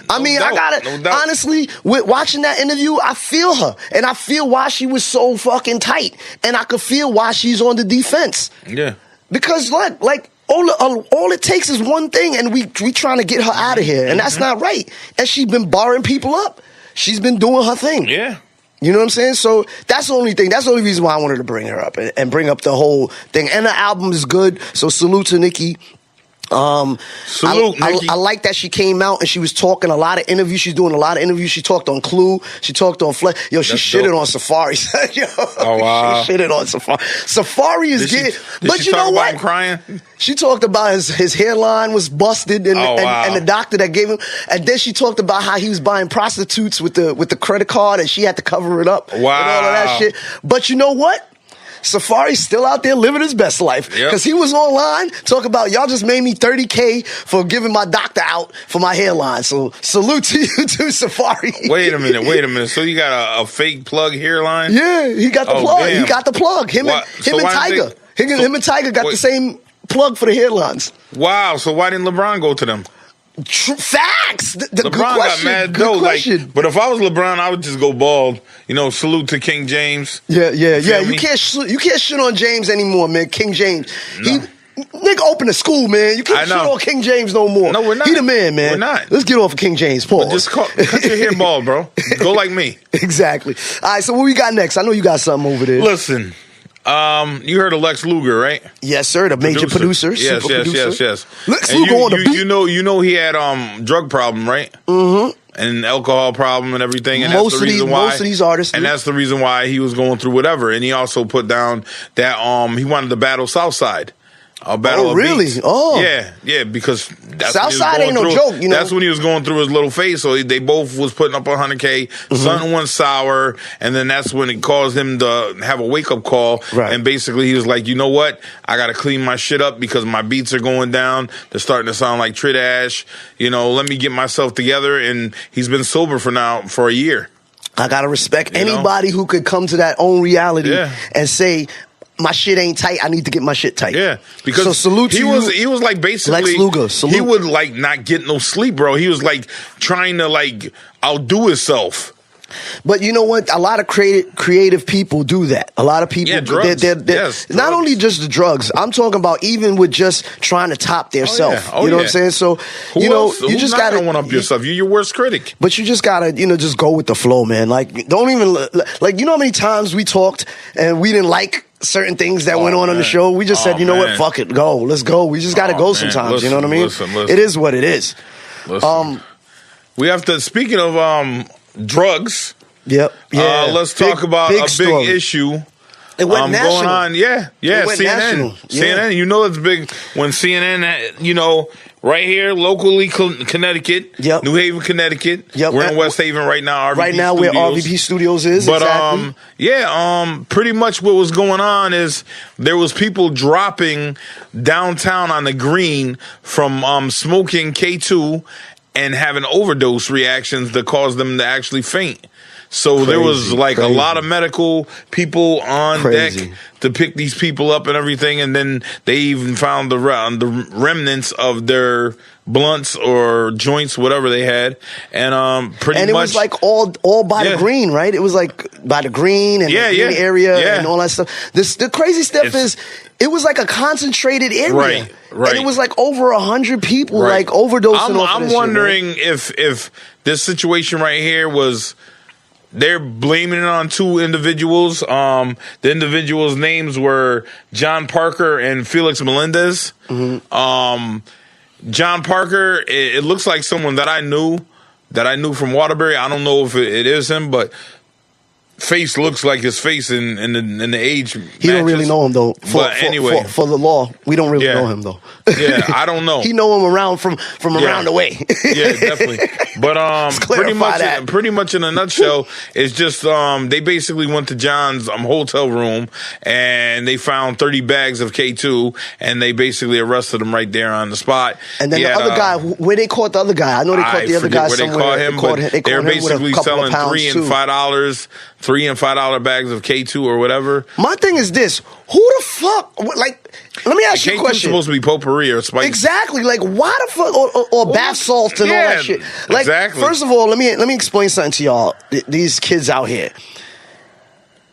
I got it. Honestly, with watching that interview, I feel her. And I feel why she was so fucking tight. And I could feel why she's on the defense. Yeah. Because, like all it takes is one thing, and we trying to get her out of here. And that's not right. And she's been barring people up. She's been doing her thing. Yeah. You know what I'm saying? So that's the only thing. That's the only reason why I wanted to bring her up and bring up the whole thing. And the album is good. So salute to Nicki. I like that she came out and she was talking a lot of interviews. She's doing a lot of interviews. She talked on Clue. She talked on Flex. Yo, she shitted on Safari. Yo, oh, wow. She shitted on Safari. Safari is good. But you know what? Him crying? She talked about his hairline was busted and the doctor that gave him. And then she talked about how he was buying prostitutes with the credit card and she had to cover it up. Wow. And all of that shit. But you know what? Safari's still out there living his best life because he was online talking about y'all just made me $30K for giving my doctor out for my hairline. So salute to you too, Safari. Wait a minute. So you got a fake plug hairline? Yeah, he got the plug. Damn. He got the plug. Him and Tiger. Him and Tiger got the same plug for the hairlines. Wow. So why didn't LeBron go to them? Facts. LeBron got mad dough. But if I was LeBron, I would just go bald. Salute to King James. Yeah. You can't shit on James anymore, man. King James. No. Nigga opened a school, man. You can't shit on King James no more. No, we're not. He the man, man. We're not. Let's get off of King James. Pause. Just cut your hair bald, bro. Go like me. Exactly. All right, so what we got next? I know you got something over there. Listen. You heard of Lex Luger, right? Yes, sir. The major producer. Yes. Lex Luger on the beat. You know he had drug problem, right? Mm-hmm. And alcohol problem and everything. And most of these artists. And that's the reason why he was going through whatever. And he also put down that he wanted to battle Southside. Really? Beats. Oh, yeah. Because Southside ain't no joke. That's when he was going through his little phase. So they both was putting up 100K. Mm-hmm. Something went sour, and then that's when it caused him to have a wake up call. Right. And basically, he was like, you know what? I got to clean my shit up because my beats are going down. They're starting to sound like Tridash. Let me get myself together. And he's been sober for a year. I gotta respect You know? anybody who could come to that own reality Yeah. and say, my shit ain't tight. I need to get my shit tight. Yeah, because so salute he to was you. he was like basically Lex Luger, salute. he would like not get no sleep, bro. He was like trying to like outdo himself. But you know what? A lot of creative people do that. A lot of people, Yeah, drugs. they're, Yes, not drugs. only just the drugs. I'm talking about even with just trying to top their self. Oh, you know what I'm yeah. saying? So Who you know, else? you Who's just not gotta gonna one up yourself. You're your worst critic. But you just gotta, just go with the flow, man. Like, don't even like. You know how many times we talked and we didn't like certain things that went on the man. show. We just said, you know what? Man. Fuck it, go. Let's go. We just gotta go Man. sometimes. You know what I mean? Listen. It is what it is. Listen. We have to. Speaking of drugs. Yep. Yeah. Let's talk about a big story. issue. It went national. Going on. Yeah. It went CNN. national. Yeah. CNN. You know it's big when CNN. Right here, locally, Connecticut. Yep. New Haven, Connecticut. Yep. We're in West Haven right now. RVP right now, Studios. where RVP Studios is. But exactly. pretty much what was going on is there was people dropping downtown on the green from smoking K2 and having overdose reactions that caused them to actually faint. So there was like a lot of medical people on deck to pick these people up and everything, and then they even found the remnants of their blunts or joints, whatever they had, and pretty much. And it was like all by the green, right? It was like by the green and the green area and all that stuff. The crazy stuff is it was like a concentrated area. Right. And it was like over 100 people like overdosing off of this I'm wondering shit, if this situation right here was. They're blaming it on two individuals. The individuals' names were John Parker and Felix Melendez. Mm-hmm. John Parker, it looks like someone that I knew from Waterbury. I don't know if it is him, but face looks like his face in the age. He don't really know him though. Anyway, for the law, we don't really know him though. Yeah, I don't know. He know him around from around the way. Yeah, definitely. But pretty much in a nutshell, it's just they basically went to John's hotel room and they found 30 bags of K2 and they basically arrested him right there on the spot. And then the other guy, where they caught the other guy? I know they caught the other guy somewhere. They're basically selling $3 and $5 bags of K2 or whatever. My thing is this: who the fuck? Like, let me ask you a question. K2 supposed to be potpourri or spice. Exactly. Like, why the fuck? Or bath salts and all that shit. Like, first of all, let me explain something to y'all. These kids out here,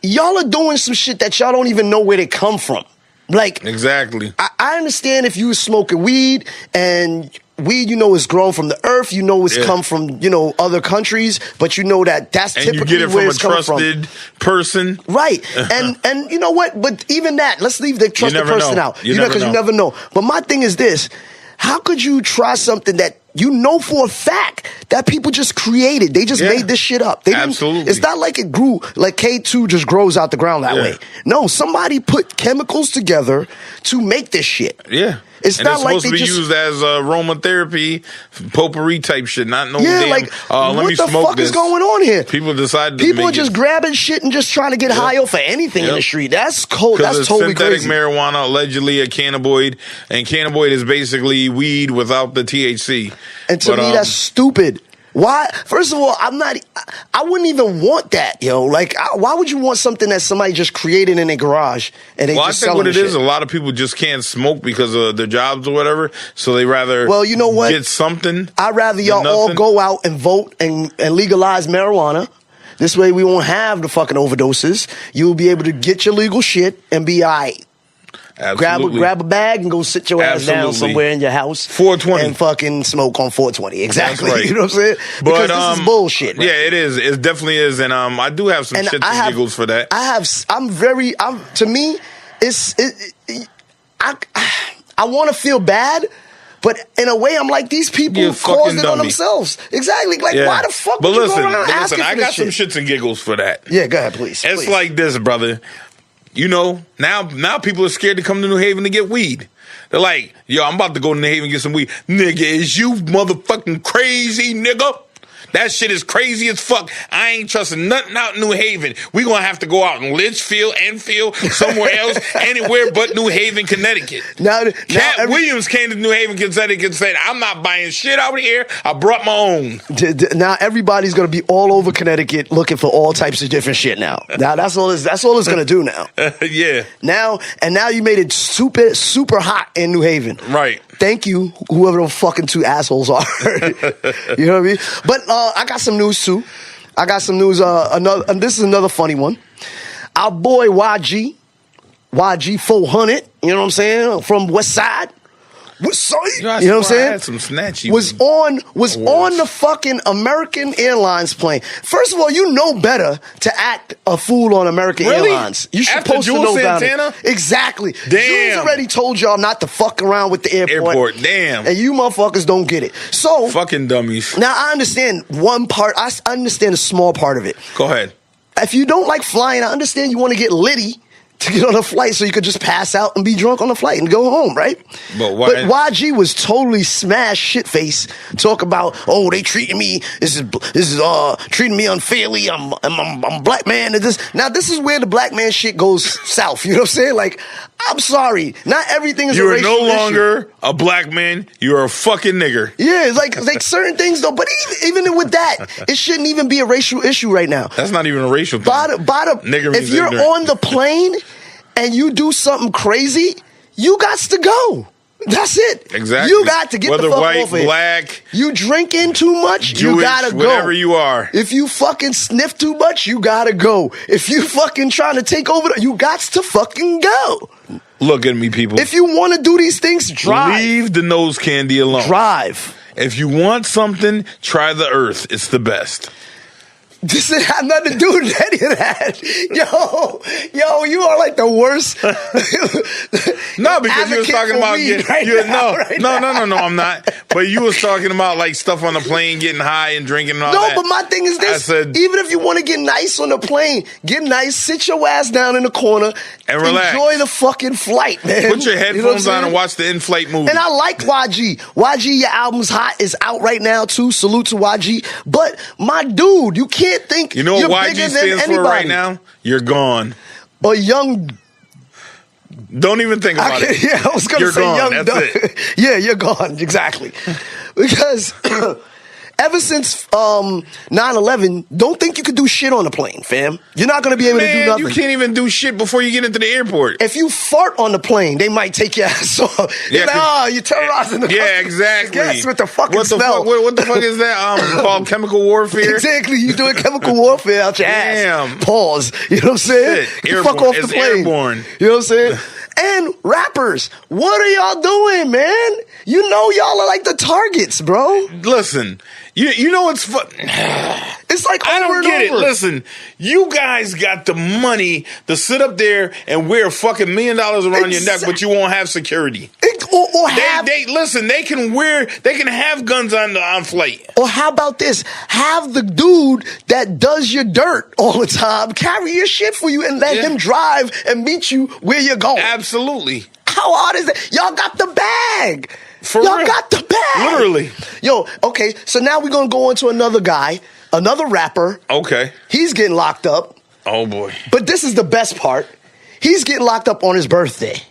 y'all are doing some shit that y'all don't even know where they come from. Like, exactly. I understand if you was smoking weed and weed, is grown from the earth. It's come from, other countries, but that's and typically you get it where from it's a trusted person. Right. And you know what? But even that, let's leave the trusted person out. Because you never know. But my thing is this: how could you try something that you know for a fact that people just created? They just made this shit up. Absolutely. It's not like it grew, like K2 just grows out the ground that way. No, somebody put chemicals together to make this shit. Yeah. It's not like supposed to be used as aromatherapy, potpourri type shit. Not no damn. Like, let what me the smoke fuck this. is going on here? People decided. People are just grabbing shit and just trying to get high off of anything in the street. That's cold. That's totally synthetic crazy. Marijuana, allegedly a cannabinoid, and cannabinoid is basically weed without the THC. And to me, that's stupid. Why? First of all, I wouldn't even want that, yo. Like, why would you want something that somebody just created in their garage and they just selling I think what it is, shit? a lot of people just can't smoke because of their jobs or whatever, so they rather you know what? Get something. I'd rather y'all all go out and vote and legalize marijuana. This way we won't have the fucking overdoses. You'll be able to get your legal shit and be all right. Absolutely. Grab a bag and go sit your ass down somewhere in your house. 420. And fucking smoke on 420. Exactly. That's right. You know what I'm saying? Because this is bullshit. Right? Yeah, it is. It definitely is. And I do have some shits and giggles for that. To me, I want to feel bad, but in a way, I'm like, these people caused it on themselves. Exactly. Like, why the fuck would you go around asking for I this got some shit? shits and giggles for that. Yeah, go ahead, please. It's like this, brother. Now people are scared to come to New Haven to get weed. They're like, yo, I'm about to go to New Haven and get some weed. Nigga, is you motherfucking crazy, nigga? That shit is crazy as fuck. I ain't trusting nothing out in New Haven. We gonna have to go out in Litchfield, Enfield, somewhere else, anywhere but New Haven, Connecticut. Cat Williams came to New Haven, Connecticut and said, I'm not buying shit out here. I brought my own. Now everybody's gonna be all over Connecticut looking for all types of different shit now. Now that's all it's gonna do now. Yeah. Now you made it super, super hot in New Haven. Right. Thank you, whoever the fucking two assholes are. You know what I mean? But I got some news too. I got some news. This is another funny one. Our boy YG 400. You know what I'm saying? From West Side. West Side. You know what I'm saying? I had some snatchy was on the fucking American Airlines plane. First of all, you know better to act a fool on American Airlines. You should supposed to know better. Exactly. Damn. Jules already told y'all not to fuck around with the airport. Damn. And you motherfuckers don't get it. So fucking dummies. Now I understand one part. I understand a small part of it. Go ahead. If you don't like flying, I understand you want to get litty to get on a flight so you could just pass out and be drunk on the flight and go home, right? But YG was totally smashed shit-faced, talk about, oh, they treating me, this is treating me unfairly, I'm a black man. Now this is where the black man shit goes south, you know what I'm saying? Like, I'm sorry, not everything is a racial issue. You're no longer a black man, you're a fucking nigger. Yeah, it's like certain things though, but even with that, it shouldn't even be a racial issue right now. That's not even a racial thing. Nigger if you're ignorant. On the plane and you do something crazy, you got to go. That's it. Exactly. You got to get the fuck white, off it. black, you drinking too much, Jewish, you gotta go. Whatever you are. If you fucking sniff too much, you gotta go. If you fucking trying to take over, you got to fucking go. Look at me, people. If you want to do these things, drive. Leave the nose candy alone. Drive. If you want something, try the earth. It's the best. This didn't have nothing to do with any of that. Yo, you are like the worst. No, because you was talking about no, I'm not. But you was talking about like stuff on the plane, getting high and drinking and all that. No, but my thing is this. Even if you want to get nice on the plane, get nice, sit your ass down in the corner, and relax. Enjoy the fucking flight, man. Put your headphones on and watch the in-flight movie. And I like YG. YG, your album's hot, is out right now too. Salute to YG. But my dude, you can't think you know what you're YG bigger stands than for right now? You're gone. A young. Don't even think about it. Yeah, I was going to say gone. young. That's it. Yeah, you're gone. Exactly. Because ever since 9/11, don't think you could do shit on a plane, fam. You're not going to be able to do nothing. You can't even do shit before you get into the airport. If you fart on the plane, they might take your ass off. Yeah, like, you're terrorizing the Yeah, exactly. Guess with the fucking smell. What the fuck is that called? Chemical warfare? Exactly. You doing chemical warfare out your ass. Damn. Pause. You know what I'm saying? Fuck off the plane. Airborne. You know what I'm saying? And rappers, what are y'all doing, man? You know y'all are like the targets, bro. Listen, you know it's fun. It's like I don't get it. over. Listen, you guys got the money to sit up there and wear fucking $1 million around your neck, but you won't have security. They can have guns on flight. Or how about this? Have the dude that does your dirt all the time carry your shit for you and let him drive and meet you where you're going. Absolutely. How hard is that? Y'all got the bag. Y'all got the bag. Literally. Yo, okay, so now we're going to go into another guy, another rapper. Okay. He's getting locked up. Oh, boy. But this is the best part. He's getting locked up on his birthday.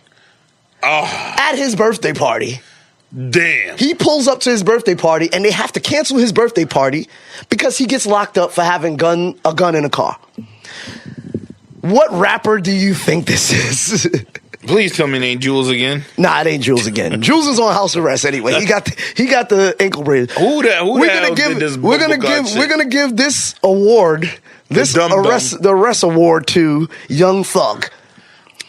Oh. At his birthday party. Damn. He pulls up to his birthday party, and they have to cancel his birthday party because he gets locked up for having a gun in a car. What rapper do you think this is? Please tell me it ain't Jules again. Nah, it ain't Jules again. Jules is on house arrest anyway. He got the ankle bracelet. We're gonna give this award, the arrest award to Young Thug.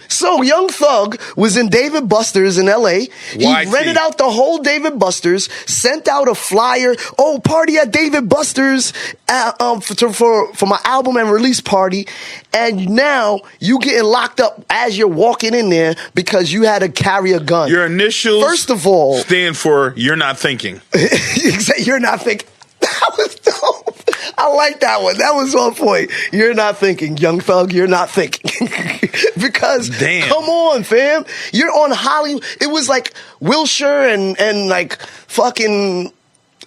So Young Thug was in David Buster's in L.A. He rented out the whole David Buster's, sent out a flyer. Oh, party at David Buster's for my album and release party. And now you getting locked up as you're walking in there because you had to carry a gun. Your initials, first of all, stand for "You're not thinking." You're not thinking. That was dope. I like that one. That was on point. You're not thinking, Young Thug. You're not thinking. Because, come on, fam. You're on Hollywood. It was like Wilshire and like fucking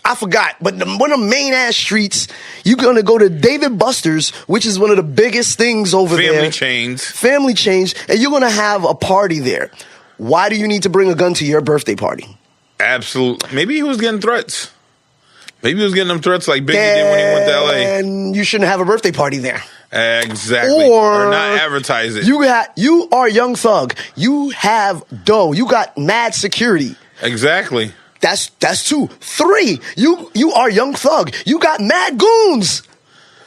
I forgot, but one of the main ass streets, you're going to go to David Buster's, which is one of the biggest things over there. Family chains. And you're going to have a party there. Why do you need to bring a gun to your birthday party? Absolutely. Maybe he was getting threats. Maybe he was getting them threats like Biggie did when he went to L.A. And you shouldn't have a birthday party there. Exactly. Or not advertise it. You are Young Thug. You have dough. You got mad security. Exactly. That's 2. 3, you are Young Thug. You got mad goons.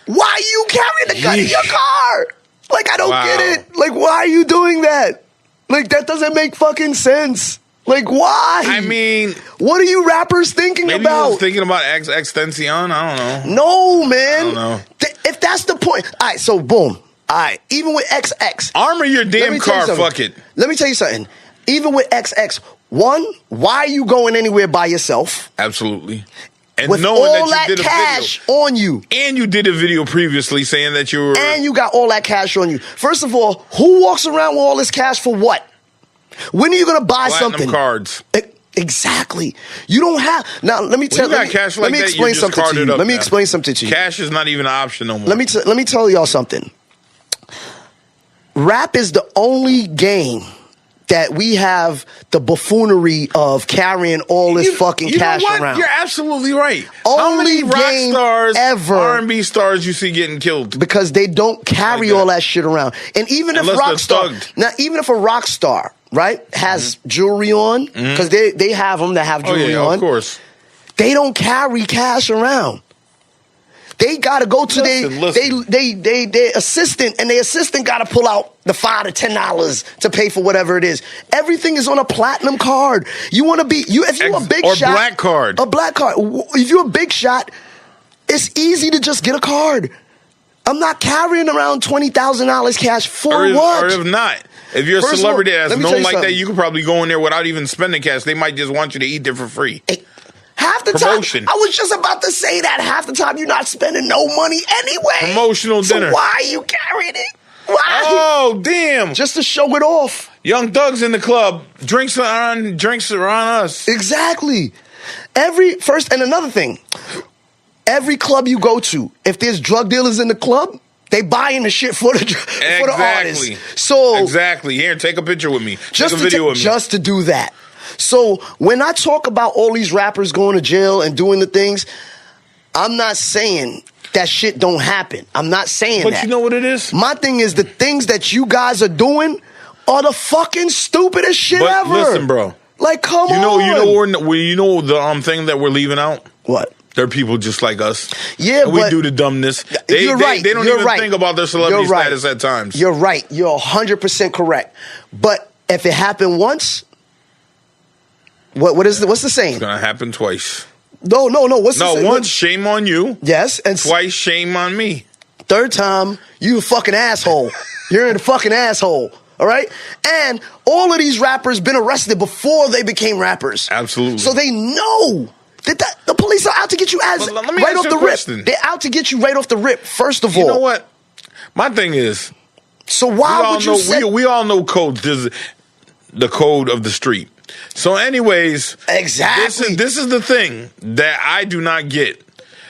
Why are you carrying the gun in your car? Like, I don't get it. Like, why are you doing that? Like, that doesn't make fucking sense. Like, why? I mean, what are you rappers thinking maybe about? Maybe was thinking about Extension. I don't know. No, man. I don't know. If that's the point. All right, so boom. All right, even with XX. Armor your damn car, fuck it. Let me tell you something. Even with XX, one, why are you going anywhere by yourself? Absolutely. And with knowing all that you that did cash a video, on you. And you did a video previously saying that you were... And you got all that cash on you. First of all, who walks around with all this cash for what? When are you going to buy something? Cards. Exactly. You don't have... Now, let me tell you... Let me explain something to you. Let me explain something to you. Cash is not even an option no more. Let me tell y'all something. Rap is the only game that we have the buffoonery of carrying all this fucking cash around. You're absolutely right. Only How many rock stars, ever, R&B stars you see getting killed? Because they don't carry all that shit around. And even if a rock star, right, has jewelry on, because they have them that have jewelry on. Of course. They don't carry cash around. They gotta go to their assistant, and their assistant gotta pull out the $5 to $10 to pay for whatever it is. Everything is on a platinum card. You want to be if you're a big shot, black card, a black card. If you're a big shot, it's easy to just get a card. I'm not carrying around $20,000 cash for what? Or if not. If you're a celebrity that's known like that, you could probably go in there without even spending cash. They might just want you to eat there for free. Half the time, I was just about to say that. Half the time, you're not spending no money anyway. Promotional dinner. So why are you carrying it? Why? Oh, damn. Just to show it off. Young Thugs in the club. Drinks are on us. Exactly. And another thing. Every club you go to, if there's drug dealers in the club, they buying the shit for the artist. So exactly. Here, take a picture with me. Take a video with me. Just to do that. So when I talk about all these rappers going to jail and doing the things, I'm not saying that shit don't happen. I'm not saying that. But you know what it is? My thing is the things that you guys are doing are the fucking stupidest shit ever. Listen, bro. Like, come on. You know the thing that we're leaving out? What? They're people just like us. Yeah, and we do the dumbness. They don't even think about their celebrity status at times. You're right. You're 100% correct. But if it happened once... What's the saying? It's gonna happen twice. No. What's the saying? No, once shame on you. Yes, and twice shame on me. Third time, you a fucking asshole. You're a fucking asshole. All right, and all of these rappers been arrested before they became rappers. Absolutely. So they know that the police are out to get you right off the rip. They're out to get you right off the rip. First of all, you know what? My thing is. So why would you say we all know codes? There's the code of the street. So anyways, exactly. This is the thing that I do not get.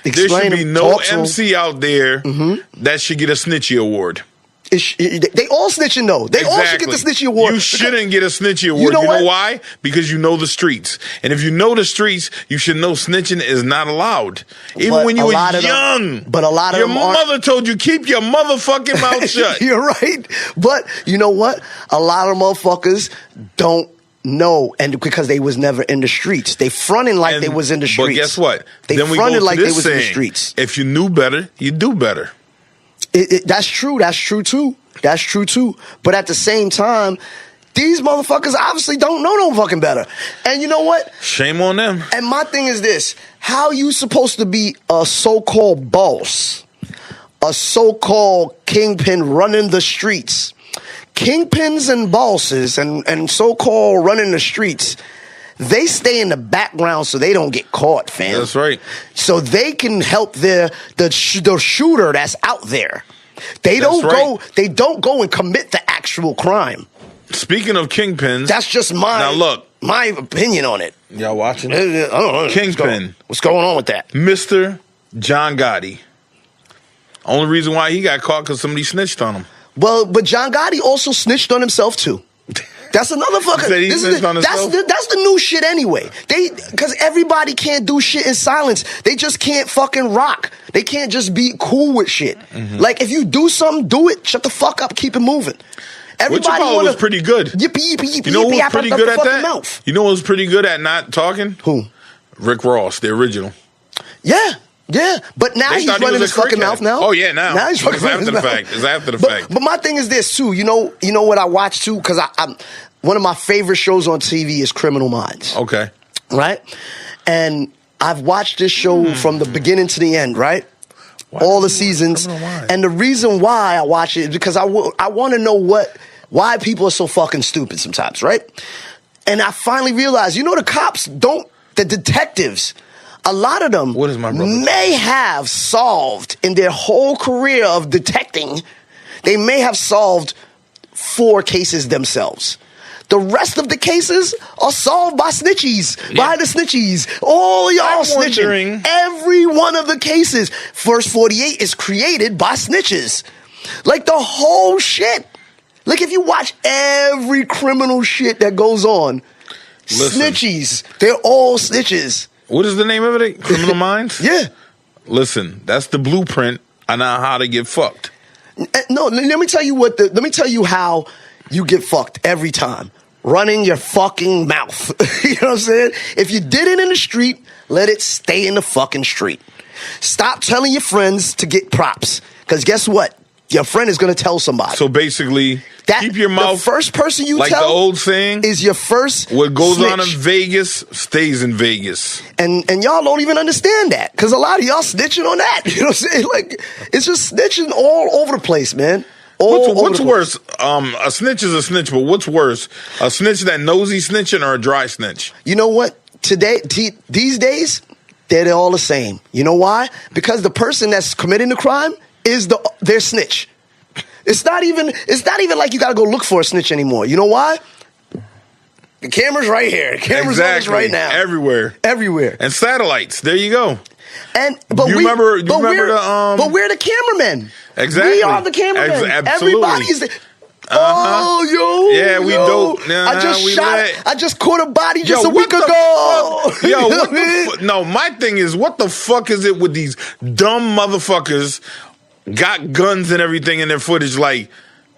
There should be no MC out there that should get a Snitchy award. They all snitching though. They all should get the Snitchy award. You shouldn't get a Snitchy award. You know why? Because you know the streets. And if you know the streets, you should know snitching is not allowed. Even when you were young. But a lot of your mother told you, keep your motherfucking mouth shut. You're right. But you know what? A lot of motherfuckers don't know, and because they was never in the streets. They fronting like they was in the streets. But guess what? They fronted like they was in the streets. If you knew better, you do better. That's true. That's true too. That's true too. But at the same time, these motherfuckers obviously don't know no fucking better. And you know what? Shame on them. And my thing is this. How you supposed to be a so-called boss, a so-called kingpin running the streets? Kingpins and bosses and so-called running the streets, they stay in the background so they don't get caught, fam. That's right. So they can help the shooter that's out there. They don't go and commit the actual crime. Speaking of kingpins, that's just mine. Now look, my opinion on it. Y'all watching? I don't know. Kingpin. What's going on with that? Mr. John Gotti. Only reason why he got caught because somebody snitched on him. Well, but John Gotti also snitched on himself too. That's another fucking. That's the new shit anyway. Because everybody can't do shit in silence. They just can't fucking rock. They can't just be cool with shit. Mm-hmm. Like if you do something, do it. Shut the fuck up. Keep it moving. Everybody was pretty good. Yippee, you know who was pretty good at that? Mouth. You know who was pretty good at not talking? Who? Rick Ross, the original. Yeah. But now he's running his fucking mouth now. Oh yeah, now he's fucking running his mouth. It's after the fact. But my thing is this too. You know what I watch too? Because I'm one of my favorite shows on TV is Criminal Minds. Okay. Right? And I've watched this show from the beginning to the end, right? All the seasons. And the reason why I watch it is because I want to know why people are so fucking stupid sometimes, right? And I finally realized, the detectives, a lot of them may have solved in their whole career of detecting, they may have solved 4 cases themselves. The rest of the cases are solved by snitchies, by the snitchies. All y'all snitching. Every one of the cases, First 48 is created by snitches. Like the whole shit. Like if you watch every criminal shit that goes on, snitchies, they're all snitches. What is the name of it? Criminal Minds? Yeah. Listen, that's the blueprint on how to get fucked. No, let me tell you how you get fucked every time. Running your fucking mouth. You know what I'm saying? If you did it in the street, let it stay in the fucking street. Stop telling your friends to get props. Because guess what? Your friend is going to tell somebody. So basically, keep your mouth. The first person you like tell, the old saying, is your first. What goes snitch. on in Vegas stays in Vegas. And y'all don't even understand that because a lot of y'all snitching on that. You know what I'm saying? Like it's just snitching all over the place, man. What's worse? A snitch is a snitch, but what's worse? A snitch that knows he's snitching or a dry snitch? You know what? These days, they're all the same. You know why? Because the person that's committing the crime is their snitch. It's not even like you got to go look for a snitch anymore. You know why? The camera's right here. The camera's on us right now. Everywhere. And satellites. There you go. But we're the cameramen. Exactly. We are the cameramen. Absolutely. Everybody's the. Oh, yo. Yeah, we dope. Nah, I just caught a body a week ago. No, my thing is, what the fuck is it with these dumb motherfuckers got guns and everything in their footage? Like,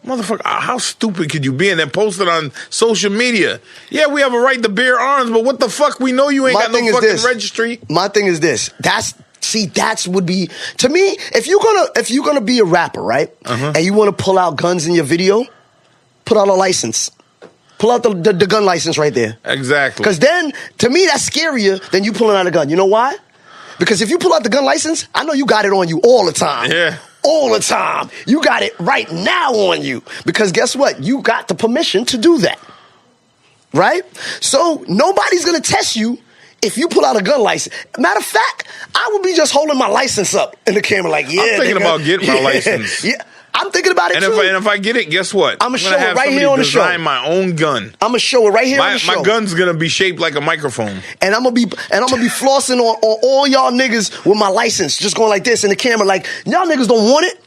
motherfucker, how stupid could you be? And then post it on social media. Yeah, we have a right to bear arms, but what the fuck? We know you ain't got no fucking registry. My thing is this. That would be, to me, if you're gonna be a rapper, right? And you want to pull out guns in your video, put out a license. Pull out the gun license right there. Exactly. Because then, to me, that's scarier than you pulling out a gun. You know why? Because if you pull out the gun license, I know you got it on you all the time. Yeah. All the time. You got it right now on you. Because guess what? You got the permission to do that. Right? So nobody's going to test you if you pull out a gun license. Matter of fact, I would be just holding my license up in the camera like, yeah. I'm thinking about getting my license. Yeah. I'm thinking about it too. And if I get it, guess what? I'm going to show it right here on the show. Design my own gun. I'm going to show it right here on the show. My gun's going to be shaped like a microphone. And I'm going to be flossing on all y'all niggas with my license, just going like this in the camera like, y'all niggas don't want it?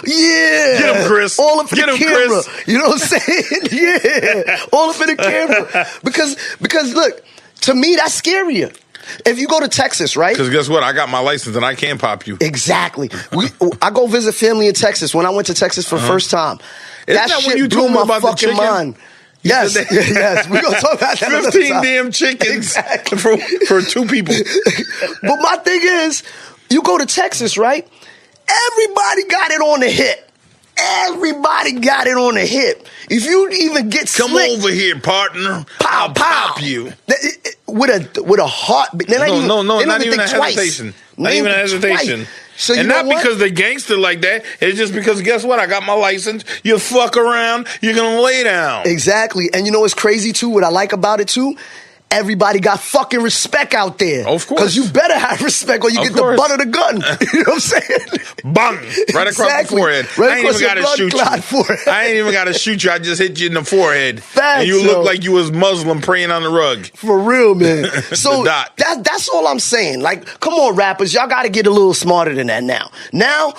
Yeah. Get him, Chris. All up in the camera. Chris. You know what I'm saying? Yeah. All up in the camera. Because look, to me, that's scarier. If you go to Texas, right? Because guess what? I got my license and I can't pop you. Exactly. I go visit family in Texas. When I went to Texas for the first time, that shit when you blew told me my about the fucking chicken? mind. Yes. We're going to talk about that 15 damn chickens for 2 people. But my thing is, you go to Texas, right? Everybody got it on the hip. Everybody got it on the hip. If you even get Come slick, over here, partner. I'll pop you. With a heart. No, not even a hesitation. Not even a hesitation. So and not because they're gangster like that. It's just because, guess what? I got my license. You fuck around, you're going to lay down. Exactly. And you know what's crazy, too? What I like about it, too? everybody got fucking respect out there. Of course. Because you better have respect or you get the butt of the gun. You know what I'm saying? Bang! Right across the forehead. Right I ain't even got to shoot you. Forehead. I ain't even got to shoot you. I just hit you in the forehead. Facts, and you look like you was Muslim praying on the rug. For real, man. So that's all I'm saying. Like, come on, rappers. Y'all got to get a little smarter than that now. Now,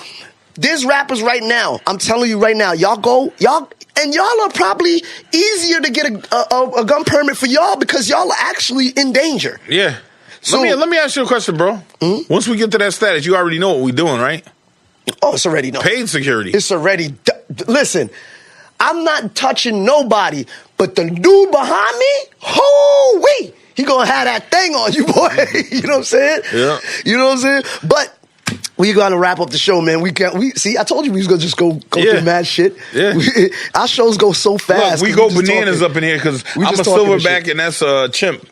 there's rappers right now. I'm telling you right now. Y'all are probably easier to get a gun permit for y'all because y'all are actually in danger. Yeah. So, let me ask you a question, bro. Mm-hmm. Once we get to that status, you already know what we're doing, right? Oh, it's already done. Paid security. It's already listen, I'm not touching nobody, but the dude behind me, whoo-wee, he gonna have that thing on you, boy. You know what I'm saying? Yeah. You know what I'm saying? But we gotta wrap up the show, man. We see. I told you we was gonna just go through mad shit. Yeah. Our shows go so fast. Look, we go bananas up in here because I'm a silverback and that's a chimp.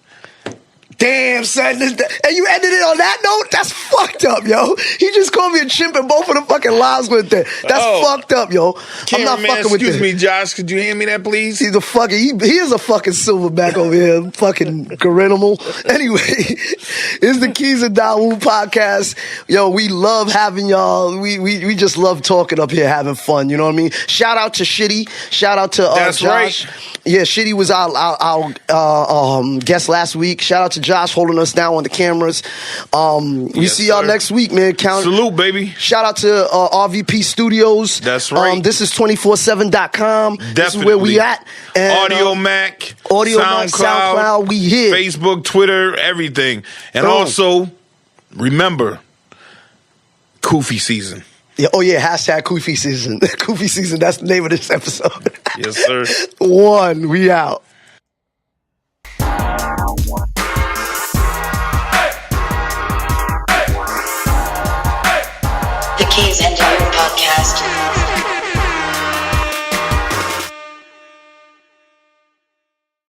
Damn, son. And you ended it on that note? That's fucked up, yo. He just called me a chimp and both of the fucking lives went there. That's fucked up, yo. I'm not fucking with this. Excuse me, Josh. Could you hand me that, please? He's a fucking, he is a fucking silverback over here. Fucking Garinimal. Anyway, it's the Keyz Dawoud podcast. Yo, we love having y'all. We just love talking up here, having fun. You know what I mean? Shout out to Shitty. Shout out to That's Josh. Right. Yeah, Shitty was our guest last week. Shout out to Josh holding us down on the cameras. We see y'all next week, man. Salute, baby. Shout out to RVP Studios. That's right. This is 247.com. Definitely. This is where we at. And, Audio Mac, SoundCloud, we here. Facebook, Twitter, everything. And also, remember, Koofy season. Yeah, hashtag Koofy season. Koofy season, that's the name of this episode. Yes, sir. We out. The Keyz Dawoud podcast.